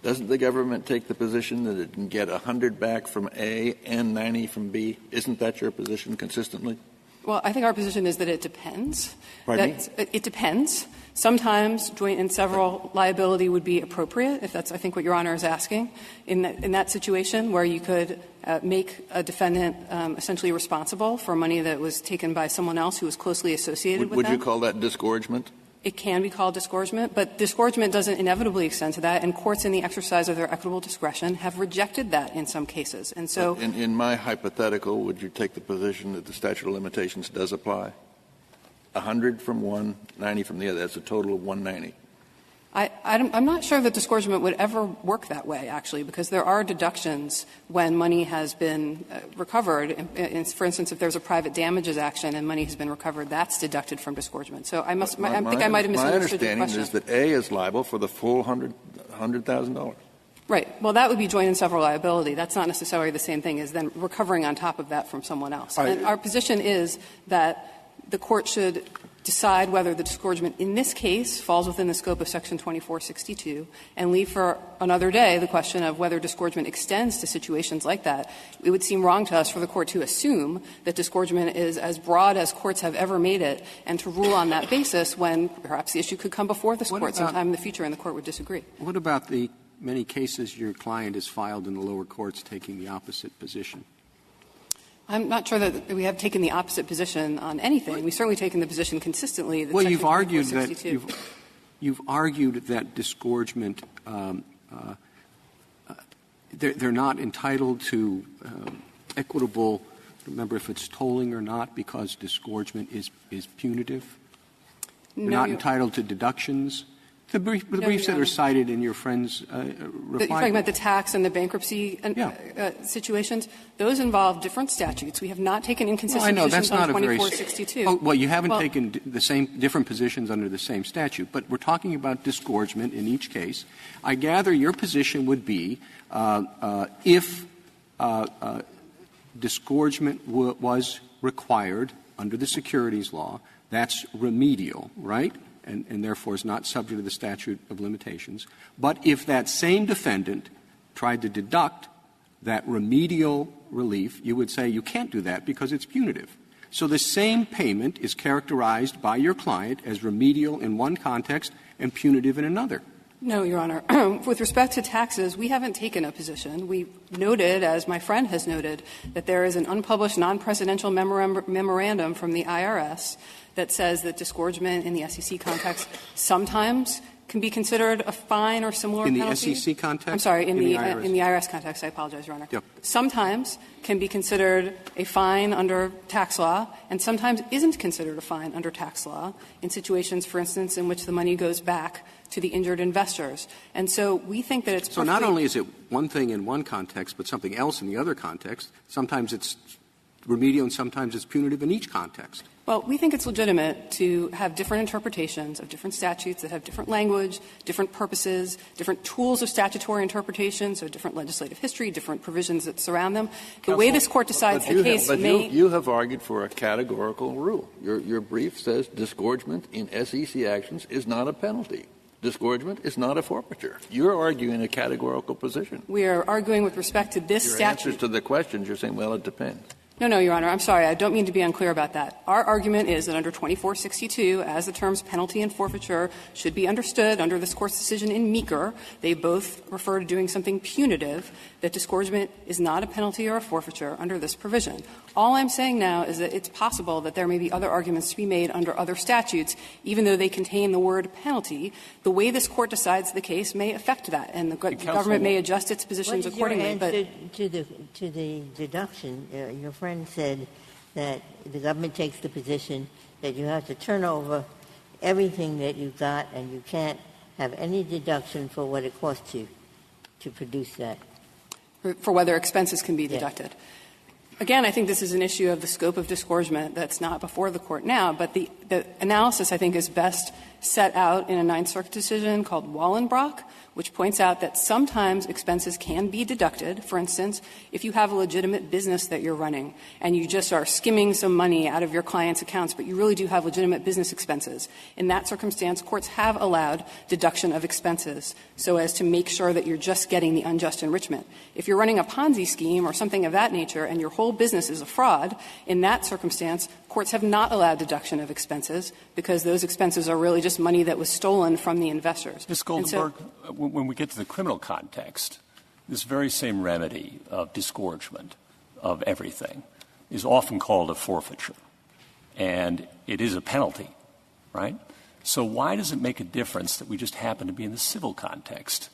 Doesn't the government take the position that it can get 100 back from A and 90 from B? Isn't that your position consistently? Well, I think our position is that it depends. Pardon me? It depends. Sometimes joint and several liability would be appropriate, if that's, I think, what Your Honor is asking. In that situation where you could make a defendant essentially responsible for money that was taken by someone else who was closely associated with them. Would you call that disgorgement? It can be called disgorgement, but disgorgement doesn't inevitably extend to that, and courts in the exercise of their equitable discretion have rejected that in some cases. And so in my hypothetical, would you take the position that the statute of limitations does apply? 100 from one, 90 from the other. That's a total of 190. I'm not sure that disgorgement would ever work that way, actually, because there are deductions when money has been recovered. For instance, if there's a private damages action and money has been recovered, that's deducted from disgorgement. So I think I might have misunderstood your question. My understanding is that A is liable for the full $100,000. Right. Well, that would be joint and several liability. That's not necessarily the same thing as then recovering on top of that from someone else. And our position is that the Court should decide whether the disgorgement in this case falls within the scope of Section 2462 and leave for another day the question of whether disgorgement extends to situations like that. It would seem wrong to us for the Court to assume that disgorgement is as broad as courts have ever made it and to rule on that basis when perhaps the issue could come before this Court sometime in the future and the Court would disagree. What about the many cases your client has filed in the lower courts taking the opposite position? I'm not sure that we have taken the opposite position on anything. We've certainly taken the position consistently that Section you've argued that you've argued that disgorgement they're not entitled to equitable. Remember if it's tolling or not, because disgorgement is punitive. They're not entitled to deductions. The briefs that are cited in your friend's reply. You're talking about the tax and the bankruptcy situations? Those involve different statutes. We have not taken inconsistent positions on 2462. Well, you haven't taken different positions under the same statute, but we're talking about disgorgement in each case. I gather your position would be if disgorgement was required under the securities law, that's remedial, right? And therefore is not subject to the statute of limitations. But if that same defendant tried to deduct that remedial relief, you would say you can't do that because it's punitive. So the same payment is characterized by your client as remedial in one context and punitive in another. No, Your Honor. With respect to taxes, we haven't taken a position. We noted, as my friend has noted, that there is an unpublished non-presidential memorandum from the IRS that says that disgorgement in the SEC context sometimes can be considered a fine or similar penalty. In the SEC context? I'm sorry, in the IRS context. I apologize, Your Honor. Yep. Sometimes can be considered a fine under tax law, and sometimes isn't considered a fine under tax law in situations, for instance, in which the money goes back to the injured investors. And so we think that it's So not only is it one thing in one context, but something else in the other context. Sometimes it's remedial and sometimes it's punitive in each context. Well, we think it's legitimate to have different interpretations of different statutes that have different language, different purposes, different tools of statutory interpretation, so different legislative history, different provisions that surround them. The way this Court decides the case may — you have argued for a categorical rule. Your brief says disgorgement in SEC actions is not a penalty. Disgorgement is not a forfeiture. You're arguing a categorical position. We are arguing with respect to this Your statute. answers to the questions, you're saying, well, it depends. No, Your Honor. I'm sorry. I don't mean to be unclear about that. Our argument is that under 2462, as the terms penalty and forfeiture should be understood under this Court's decision in Meeker, they both refer to doing something punitive, that disgorgement is not a penalty or a forfeiture under this provision. All I'm saying now is that it's possible that there may be other arguments to be made under other statutes, even though they contain the word penalty. The way this Court decides the case may affect that, and the government may adjust its positions accordingly. What is your answer to the deduction? Your friend said that the government takes the position that you have to turn over everything that you got and you can't have any deduction for what it costs you to produce that. For whether expenses can be deducted. Yes. Again, I think this is an issue of the scope of disgorgement that's not before the Court now, but the analysis, I think, is best set out in a Ninth Circuit decision called Wallenbrock, which points out that sometimes expenses can be deducted. For instance, if you have a legitimate business that you're running and you just are skimming some money out of your client's accounts, but you really do have legitimate business expenses, in that circumstance, courts have allowed deduction of expenses so as to make sure that you're just getting the unjust enrichment. If you're running a Ponzi scheme or something of that nature and your whole business is a fraud, in that circumstance, courts have not allowed deduction of expenses because those expenses are really just money that was stolen from the investors. Ms. Goldenberg, when we get to the criminal context, this very same remedy of disgorgement of everything is often called a forfeiture, and it is a penalty, right? So why does it make a difference that we just happen to be in the civil context?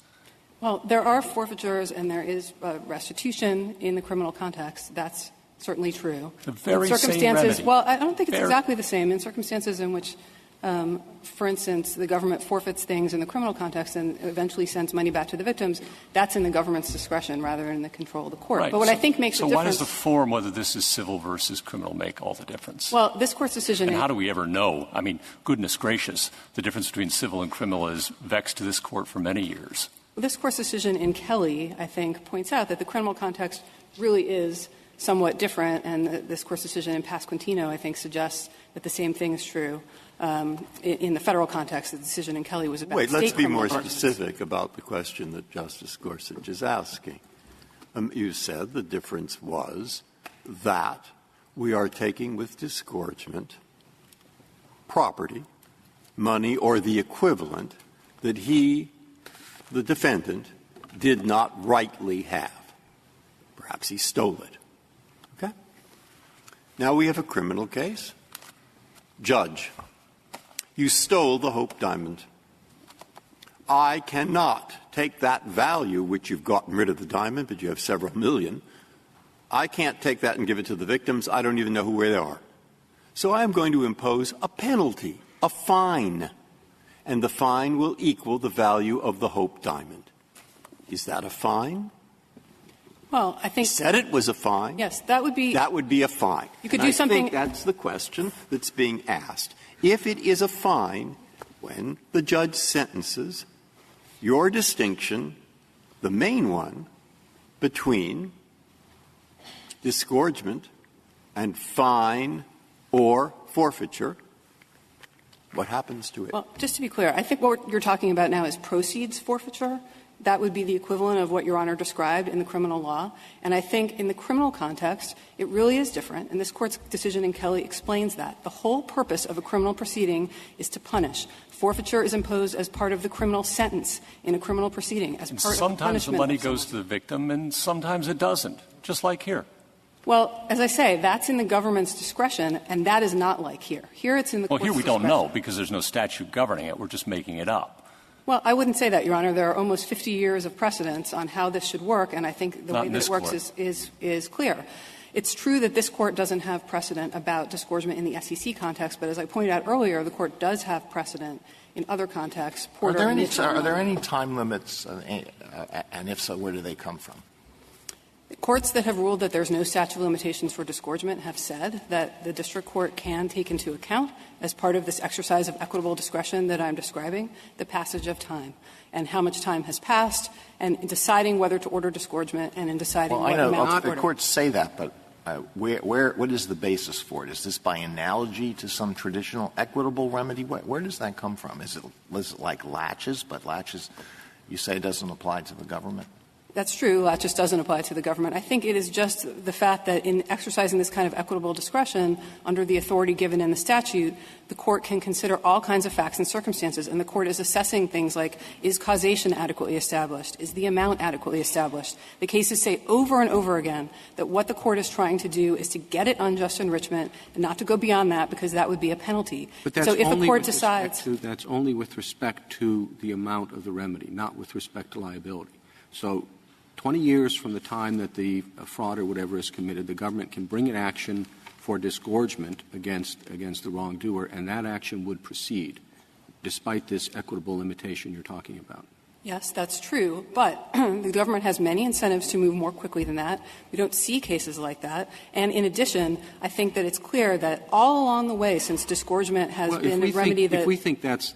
Well, there are forfeitures and there is restitution in the criminal context. That's certainly true. The very same remedy. Well, I don't think it's exactly the same. In circumstances in which, for instance, the government forfeits things in the criminal context and eventually sends money back to the victims, that's in the government's discretion rather than in the control of the court. Right. But what I think makes a difference. So why does the form, whether this is civil versus criminal, make all the difference? Well, this Court's decision. And how do we ever know? I mean, goodness gracious, the difference between civil and criminal has vexed this Court for many years. Well, this Court's decision in Kelly, I think, points out that the criminal context really is somewhat different, and this Court's decision in Pasquantino, I think, suggests that the same thing is true. In the federal context, the decision in Kelly was about state let's be more criminal specific about the question that Justice Gorsuch is asking. You said the difference was that we are taking with disgorgement property, money, or the equivalent that he, the defendant, did not rightly have. Perhaps he stole it. Okay? Now we have a criminal case. Judge, you stole the Hope Diamond. I cannot take that value, which you've gotten rid of the diamond, but you have several million. I can't take that and give it to the victims. I don't even know where they are. So I am going to impose a penalty, a fine, and the fine will equal the value of the Hope Diamond. Is that a fine? Well, I think. He said it was a fine. Yes, that would be. That would be a fine. You could and do something. I think that's the question that's being asked. If it is a fine, when the judge sentences, your distinction, the main one, between disgorgement and fine or forfeiture, what happens to it? Well, just to be clear, I think what you're talking about now is proceeds forfeiture. That would be the equivalent of what Your Honor described in the criminal law. And I think in the criminal context, it really is different, and this Court's decision in Kelly explains that. The whole purpose of a criminal proceeding is to punish. Forfeiture is imposed as part of the criminal sentence in a criminal proceeding, as part of the punishment. Sometimes the money goes to the victim, and sometimes it doesn't, just like here. Well, as I say, that's in the government's discretion, and that is not like here. Here it's in the court's discretion. Well, here we don't know because there's no statute governing it. We're just making it up. Well, I wouldn't say that, Your Honor. There are almost 50 years of precedence on how this should work, and I think the way that it works is clear. It's true that this Court doesn't have precedent about disgorgement in the SEC context, but as I pointed out earlier, the Court does have precedent in other contexts. Are there any time limits, and if so, where do they come from? Courts that have ruled that there's no statute of limitations for disgorgement have said that the district court can take into account, as part of this exercise of equitable discretion that I'm describing, the passage of time and how much time has passed, and in deciding whether to order disgorgement and in deciding what amount to order. The courts say that, but what is the basis for it? Is this by analogy to some traditional equitable remedy? Where does that come from? Is it like laches, but laches, you say, doesn't apply to the government? That's true. Laches doesn't apply to the government. I think it is just the fact that in exercising this kind of equitable discretion under the authority given in the statute, the Court can consider all kinds of facts and circumstances, and the Court is assessing things like, is causation adequately established? Is the amount adequately established? The cases say over and over again that what the Court is trying to do is to get at unjust enrichment and not to go beyond that, because that would be a penalty. But that's so if only the Court decides that's only with respect to the amount of the remedy, not with respect to liability. So 20 years from the time that the fraud or whatever is committed, the government can bring an action for disgorgement against the wrongdoer, and that action would proceed, despite this equitable limitation you're talking about. Yes, that's true, but the government has many incentives to move more quickly than that. We don't see cases like that. And in addition, I think that it's clear that all along the way, since disgorgement has been a remedy that — If we think that's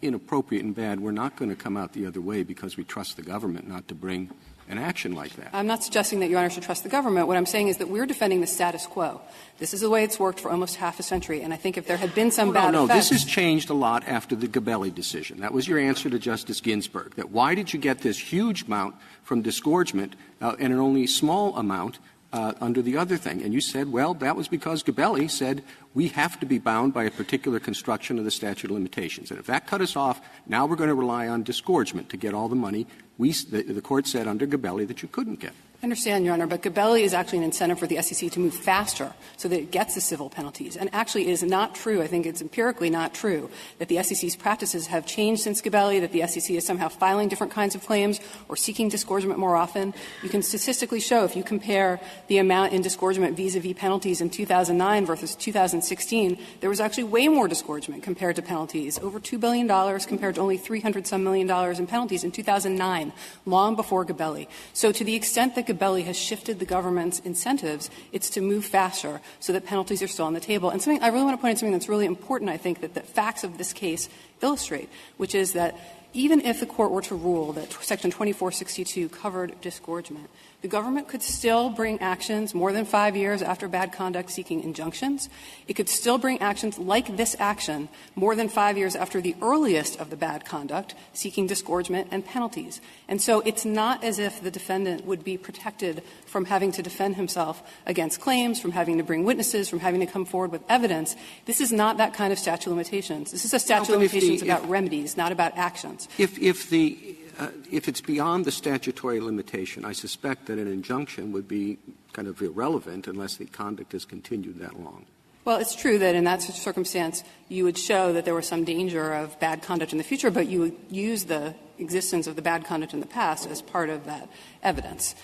inappropriate and bad, we're not going to come out the other way because we trust the government not to bring an action like that. I'm not suggesting that Your Honor should trust the government. What I'm saying is that we're defending the status quo. This is the way it's worked for almost half a century, and I think if there had been some bad effects. This has changed a lot after the Gabelli decision. That was your answer to Justice Ginsburg, that why did you get this huge amount from disgorgement and an only small amount under the other thing? And you said, well, that was because Gabelli said we have to be bound by a particular construction of the statute of limitations. And if that cut us off, now we're going to rely on disgorgement to get all the money the Court said under Gabelli that you couldn't get. I understand, Your Honor, but Gabelli is actually an incentive for the SEC to move faster so that it gets the civil penalties. And actually it is not true, I think it's empirically not true, that the SEC's practices have changed since Gabelli, that the SEC is somehow filing different kinds of claims or seeking disgorgement more often. You can statistically show, if you compare the amount in disgorgement vis-a-vis penalties in 2009 versus 2016, there was actually way more disgorgement compared to penalties, over $2 billion compared to only $300-some million in penalties in 2009, long before Gabelli. So to the extent that Gabelli has shifted the government's incentives, it's to move faster so that penalties are still on the table. And something I really want to point out something that's really important, I think, that the facts of this case illustrate, which is that even if the Court were to rule that Section 2462 covered disgorgement, the government could still bring actions more than 5 years after bad conduct seeking injunctions. It could still bring actions like this action more than 5 years after the earliest of the bad conduct seeking disgorgement and penalties. And so it's not as if the defendant would be protected from having to defend himself against claims, from having to bring witnesses, from having to come forward with evidence. This is not that kind of statute of limitations. This is a statute of limitations about remedies, not about actions. If it's beyond the statutory limitation, I suspect that an injunction would be kind of irrelevant unless the conduct has continued that long. Well, it's true that in that circumstance you would show that there was some danger of bad conduct in the future, but you would use the existence of the bad conduct in the past as part of that evidence.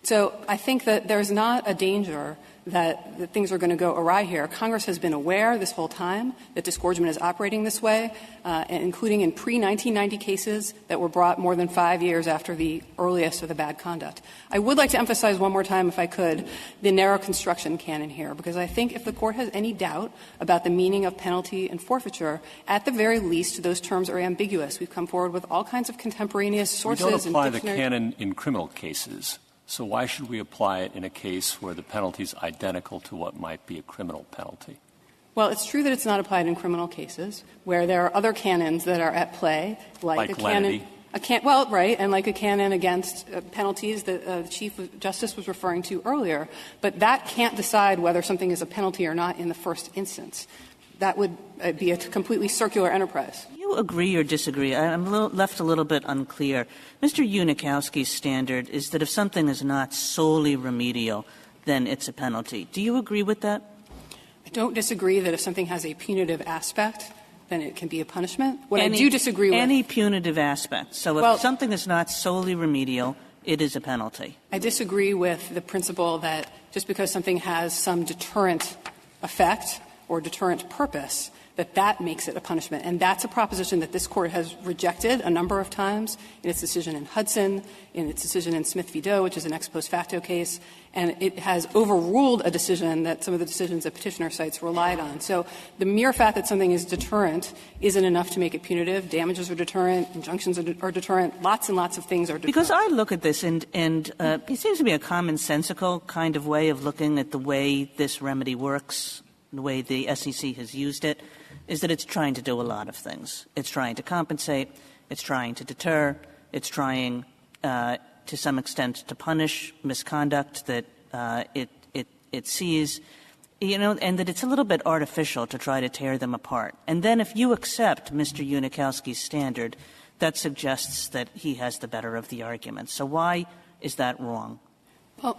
So I think that there's not a danger that things are going to go awry here. Congress has been aware this whole time that disgorgement is operating this way, including in pre-1990 cases that were brought more than 5 years after the earliest of the bad conduct. I would like to emphasize one more time, if I could, the narrow construction canon here, because I think if the Court has any doubt about the meaning of penalty and forfeiture, at the very least those terms are ambiguous. We've come forward with all kinds of contemporaneous sources. We don't apply the canon in criminal cases. So why should we apply it in a case where the penalty is identical to what might be a criminal penalty? Well, it's true that it's not applied in criminal cases where there are other canons that are at play, like a canon. And like a canon against penalties that the Chief Justice was referring to earlier. But that can't decide whether something is a penalty or not in the first instance. That would be a completely circular enterprise. Do you agree or disagree? I'm left a little bit unclear. Mr. Unikowski's standard is that if something is not solely remedial, then it's a penalty. Do you agree with that? I don't disagree that if something has a punitive aspect, then it can be a punishment. What I do disagree with any punitive aspect. So if something is not solely remedial, it is a penalty. I disagree with the principle that just because something has some deterrent effect or deterrent purpose, that makes it a punishment. And that's a proposition that this Court has rejected a number of times in its decision in Hudson, in its decision in Smith v. Doe, which is an ex post facto case, and it has overruled a decision that some of the decisions that Petitioner cites relied on. So the mere fact that something is deterrent isn't enough to make it punitive. Damages are deterrent, injunctions are deterrent, lots and lots of things are deterrent. Because I look at this and it seems to be a commonsensical kind of way of looking at the way this remedy works, the way the SEC has used it, is that it's trying to do a lot of things. It's trying to compensate, it's trying to deter, it's trying to some extent to punish misconduct that it sees, and that it's a little bit artificial to try to tear them apart. And then if you accept Mr. Unikowski's standard, that suggests that he has the better of the argument. So why is that wrong? Well,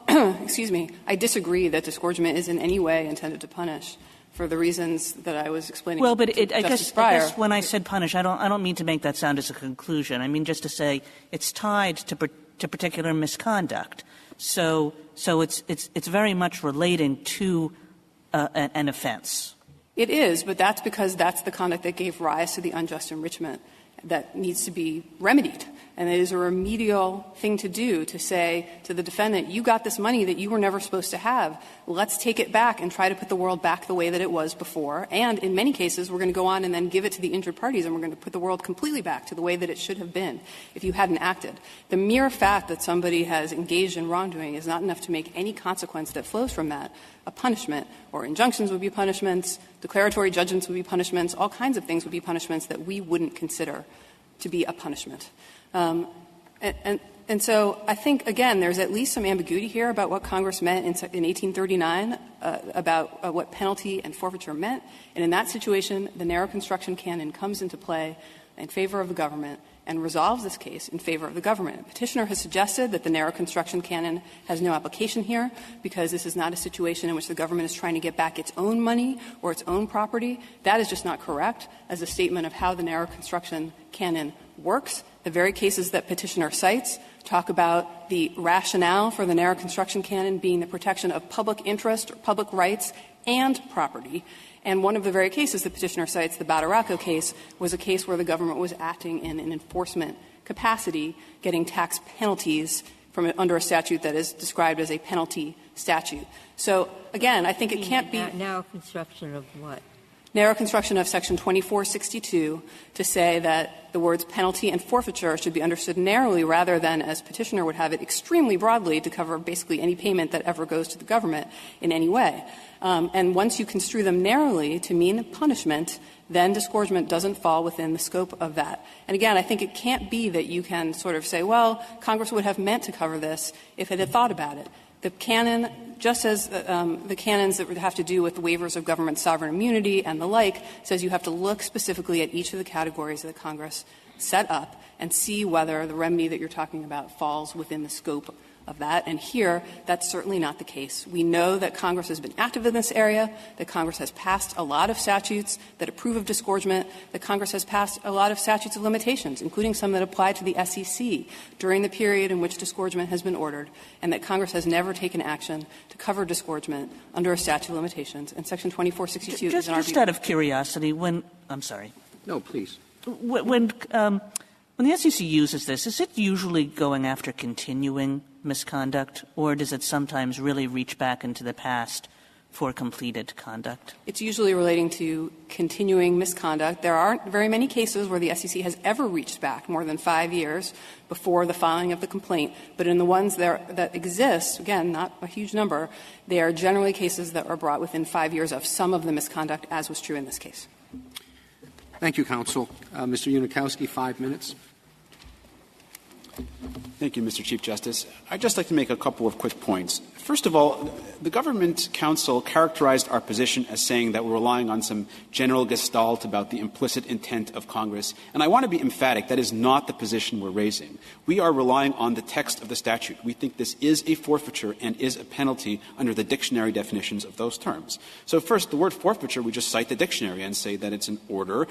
I disagree that disgorgement is in any way intended to punish for the reasons that I was explaining. Well, but I guess when I said punish, I don't mean to make that sound as a conclusion. I mean just to say it's tied to particular misconduct. So it's very much relating to an offense. It is, but that's because that's the conduct that gave rise to the unjust enrichment that needs to be remedied. And it is a remedial thing to do, to say to the defendant, you got this money that you were never supposed to have. Let's take it back and try to put the world back the way that it was before. And in many cases, we're going to go on and then give it to the injured parties, and we're going to put the world completely back to the way that it should have been if you hadn't acted. The mere fact that somebody has engaged in wrongdoing is not enough to make any consequence that flows from that a punishment, or injunctions would be punishments, declaratory judgments would be punishments, all kinds of things would be punishments that we wouldn't consider to be a punishment. And so I think, again, there's at least some ambiguity here about what Congress meant in 1839 about what penalty and forfeiture meant. And in that situation, the narrow construction canon comes into play in favor of the government and resolves this case in favor of the government. Petitioner has suggested that the narrow construction canon has no application here because this is not a situation in which the government is trying to get back its own money or its own property. That is just not correct as a statement of how the narrow construction canon works. The very cases that Petitioner cites talk about the rationale for the narrow construction canon being the protection of public interest or public rights and property. And one of the very cases that Petitioner cites, the Badaracco case, was a case where the government was acting in an enforcement capacity, getting tax penalties from under a statute that is described as a penalty statute. So, again, I think it can't be narrow construction of what? Narrow construction of Section 2462 to say that the words penalty and forfeiture should be understood narrowly rather than, as Petitioner would have it, extremely broadly to cover basically any payment that ever goes to the government in any way. And once you construe them narrowly to mean punishment, then disgorgement doesn't fall within the scope of that. And again, I think it can't be that you can sort of say, well, Congress would have meant to cover this if it had thought about it. The canon, just as the canons that would have to do with the waivers of government sovereign immunity and the like, says you have to look specifically at each of the categories that Congress set up and see whether the remedy that you're talking about falls within the scope of that. And here, that's certainly not the case. We know that Congress has been active in this area, that Congress has passed a lot of statutes that approve of disgorgement, that Congress has passed a lot of statutes of limitations, including some that apply to the SEC during the period in which disgorgement has been ordered, and that Congress has never taken action to cover disgorgement under a statute of limitations. And Section 2462 is in our view. Just out of curiosity, when — I'm sorry. No, please. When the SEC uses this, is it usually going after continuing misconduct, or does it sometimes really reach back into the past for completed conduct? It's usually relating to continuing misconduct. There aren't very many cases where the SEC has ever reached back more than 5 years before the filing of the complaint. But in the ones that exist, again, not a huge number, they are generally cases that are brought within 5 years of some of the misconduct, as was true in this case. Thank you, counsel. Mr. Unikowski, 5 minutes. Thank you, Mr. Chief Justice. I'd just like to make a couple of quick points. First of all, the government counsel characterized our position as saying that we're relying on some general gestalt about the implicit intent of Congress. And I want to be emphatic, that is not the position we're raising. We are relying on the text of the statute. We think this is a forfeiture and is a penalty under the dictionary definitions of those terms. So first, the word forfeiture, we just cite the dictionary and say that it's an order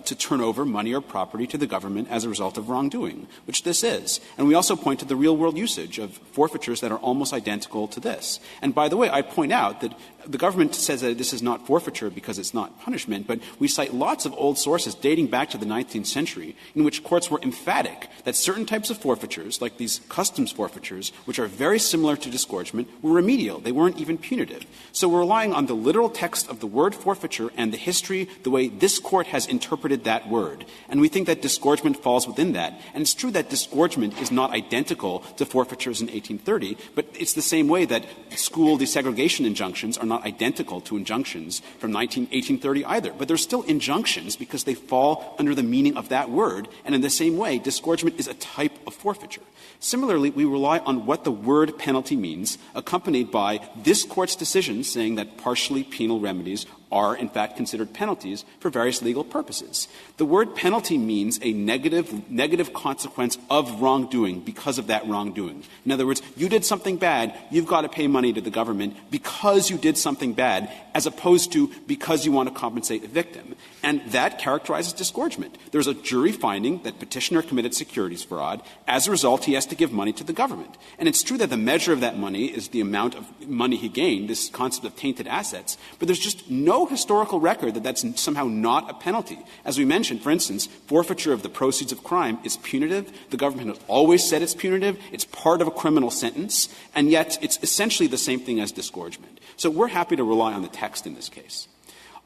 to turn over money or property to the government as a result of wrongdoing, which this is. And we also point to the real-world usage of forfeitures that are almost identical to this. And by the way, I point out that the government says that this is not forfeiture because it's not punishment, but we cite lots of old sources dating back to the 19th century in which courts were emphatic that certain types of forfeitures, like these customs forfeitures, which are very similar to disgorgement, were remedial. They weren't even punitive. So we're relying on the literal text of the word forfeiture and the history, the way this court has interpreted that word. And we think that disgorgement falls within that. And it's true that disgorgement is not identical to forfeitures in 1830, but it's the same way that school desegregation injunctions are not identical to injunctions from 1830 either. But they're still injunctions because they fall under the meaning of that word. And in the same way, disgorgement is a type of forfeiture. Similarly, we rely on what the word penalty means, accompanied by this Court's decision saying that partially penal remedies are, in fact, considered penalties for various legal purposes. The word penalty means a negative consequence of wrongdoing because of that wrongdoing. In other words, you did something bad, you've got to pay money to the government because you did something bad as opposed to because you want to compensate a victim. And that characterizes disgorgement. There's a jury finding that petitioner committed securities fraud. As a result, he has to give money to the government. And it's true that the measure of that money is the amount of money he gained, this concept of tainted assets, but there's just no historical record that that's somehow not a penalty. As we mentioned, for instance, forfeiture of the proceeds of crime is punitive. The government has always said it's punitive. It's part of a criminal sentence, and yet it's essentially the same thing as disgorgement. So we're happy to rely on the text in this case.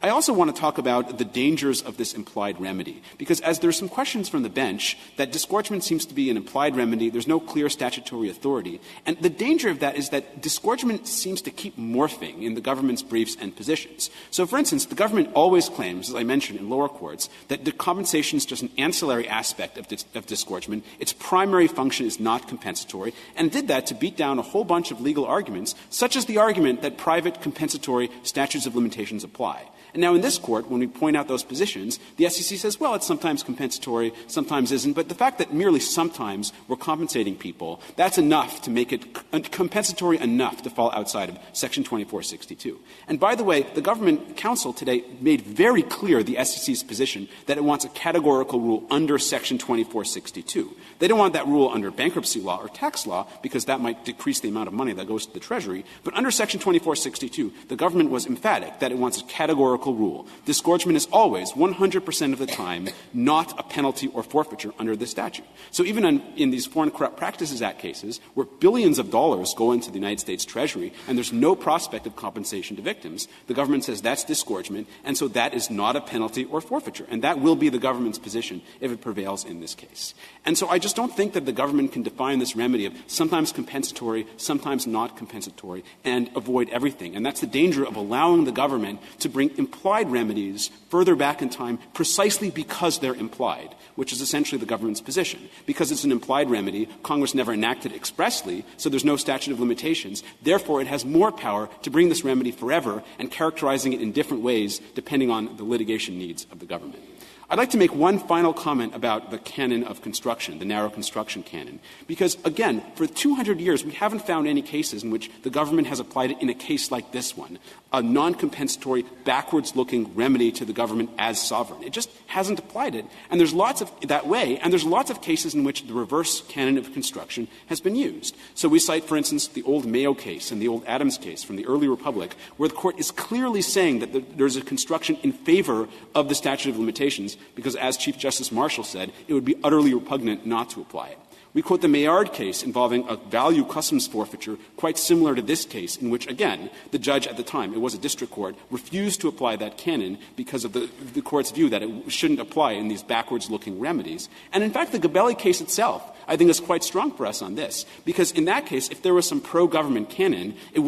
I also want to talk about the dangers of this implied remedy, because as there's some questions from the bench that disgorgement seems to be an implied remedy, there's no clear statutory authority. And the danger of that is that disgorgement seems to keep morphing in the government's briefs and positions. So, for instance, the government always claims, as I mentioned in lower courts, that the compensation is just an ancillary aspect of disgorgement. Its primary function is not compensatory, and did that to beat down a whole bunch of legal arguments, such as the argument that private compensatory statutes of limitations apply. And now in this Court, when we point out those positions, the SEC says, well, it's sometimes compensatory, sometimes isn't. But the fact that merely sometimes we're compensating people, that's enough to make it compensatory enough to fall outside of Section 2462. And by the way, the government counsel today made very clear the SEC's position that it wants a categorical rule under Section 2462. They don't want that rule under bankruptcy law or tax law because that might decrease the amount of money that goes to the Treasury. But under Section 2462, the government was emphatic that it wants a categorical rule. Disgorgement is always, 100% of the time, not a penalty or forfeiture under the statute. So even in these Foreign Corrupt Practices Act cases, where billions of dollars go into the United States Treasury and there's no prospect of compensation to victims, the government says that's disgorgement, and so that is not a penalty or forfeiture. And that will be the government's position if it prevails in this case. And so I just don't think that the government can define this remedy of sometimes compensatory, sometimes not compensatory, and avoid everything. And that's the danger of allowing the government to bring implied remedies further back in time precisely because they're implied, which is essentially the government's position. Because it's an implied remedy, Congress never enacted expressly, so there's no statute of limitations. Therefore, it has more power to bring this remedy forever and characterizing it in different ways depending on the litigation needs of the government. I'd like to make one final comment about the canon of construction, the narrow construction canon, because, again, for 200 years, we haven't found any cases in which the government has applied it in a case like this one, a non-compensatory, backwards-looking remedy to the government as sovereign. It just hasn't applied it. And there's lots of that way, and there's lots of cases in which the reverse canon of construction has been used. So we cite, for instance, the old Mayo case and the old Adams case from the early Republic, where the Court is clearly saying that there's a construction in favor of the statute of limitations, because as Chief Justice Marshall said, it would be utterly repugnant not to apply it. We quote the Maillard case involving a value customs forfeiture quite similar to this case, in which, again, the judge at the time, it was a district court, refused to apply that canon because of the Court's view that it shouldn't apply in these backwards-looking remedies. And in fact, the Gabelli case itself, I think, is quite strong for us on this, because in that case, if there was some pro-government canon, the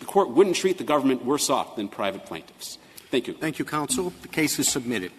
Court wouldn't treat the government worse off than private plaintiffs. Thank you. Thank you, counsel. The case is submitted.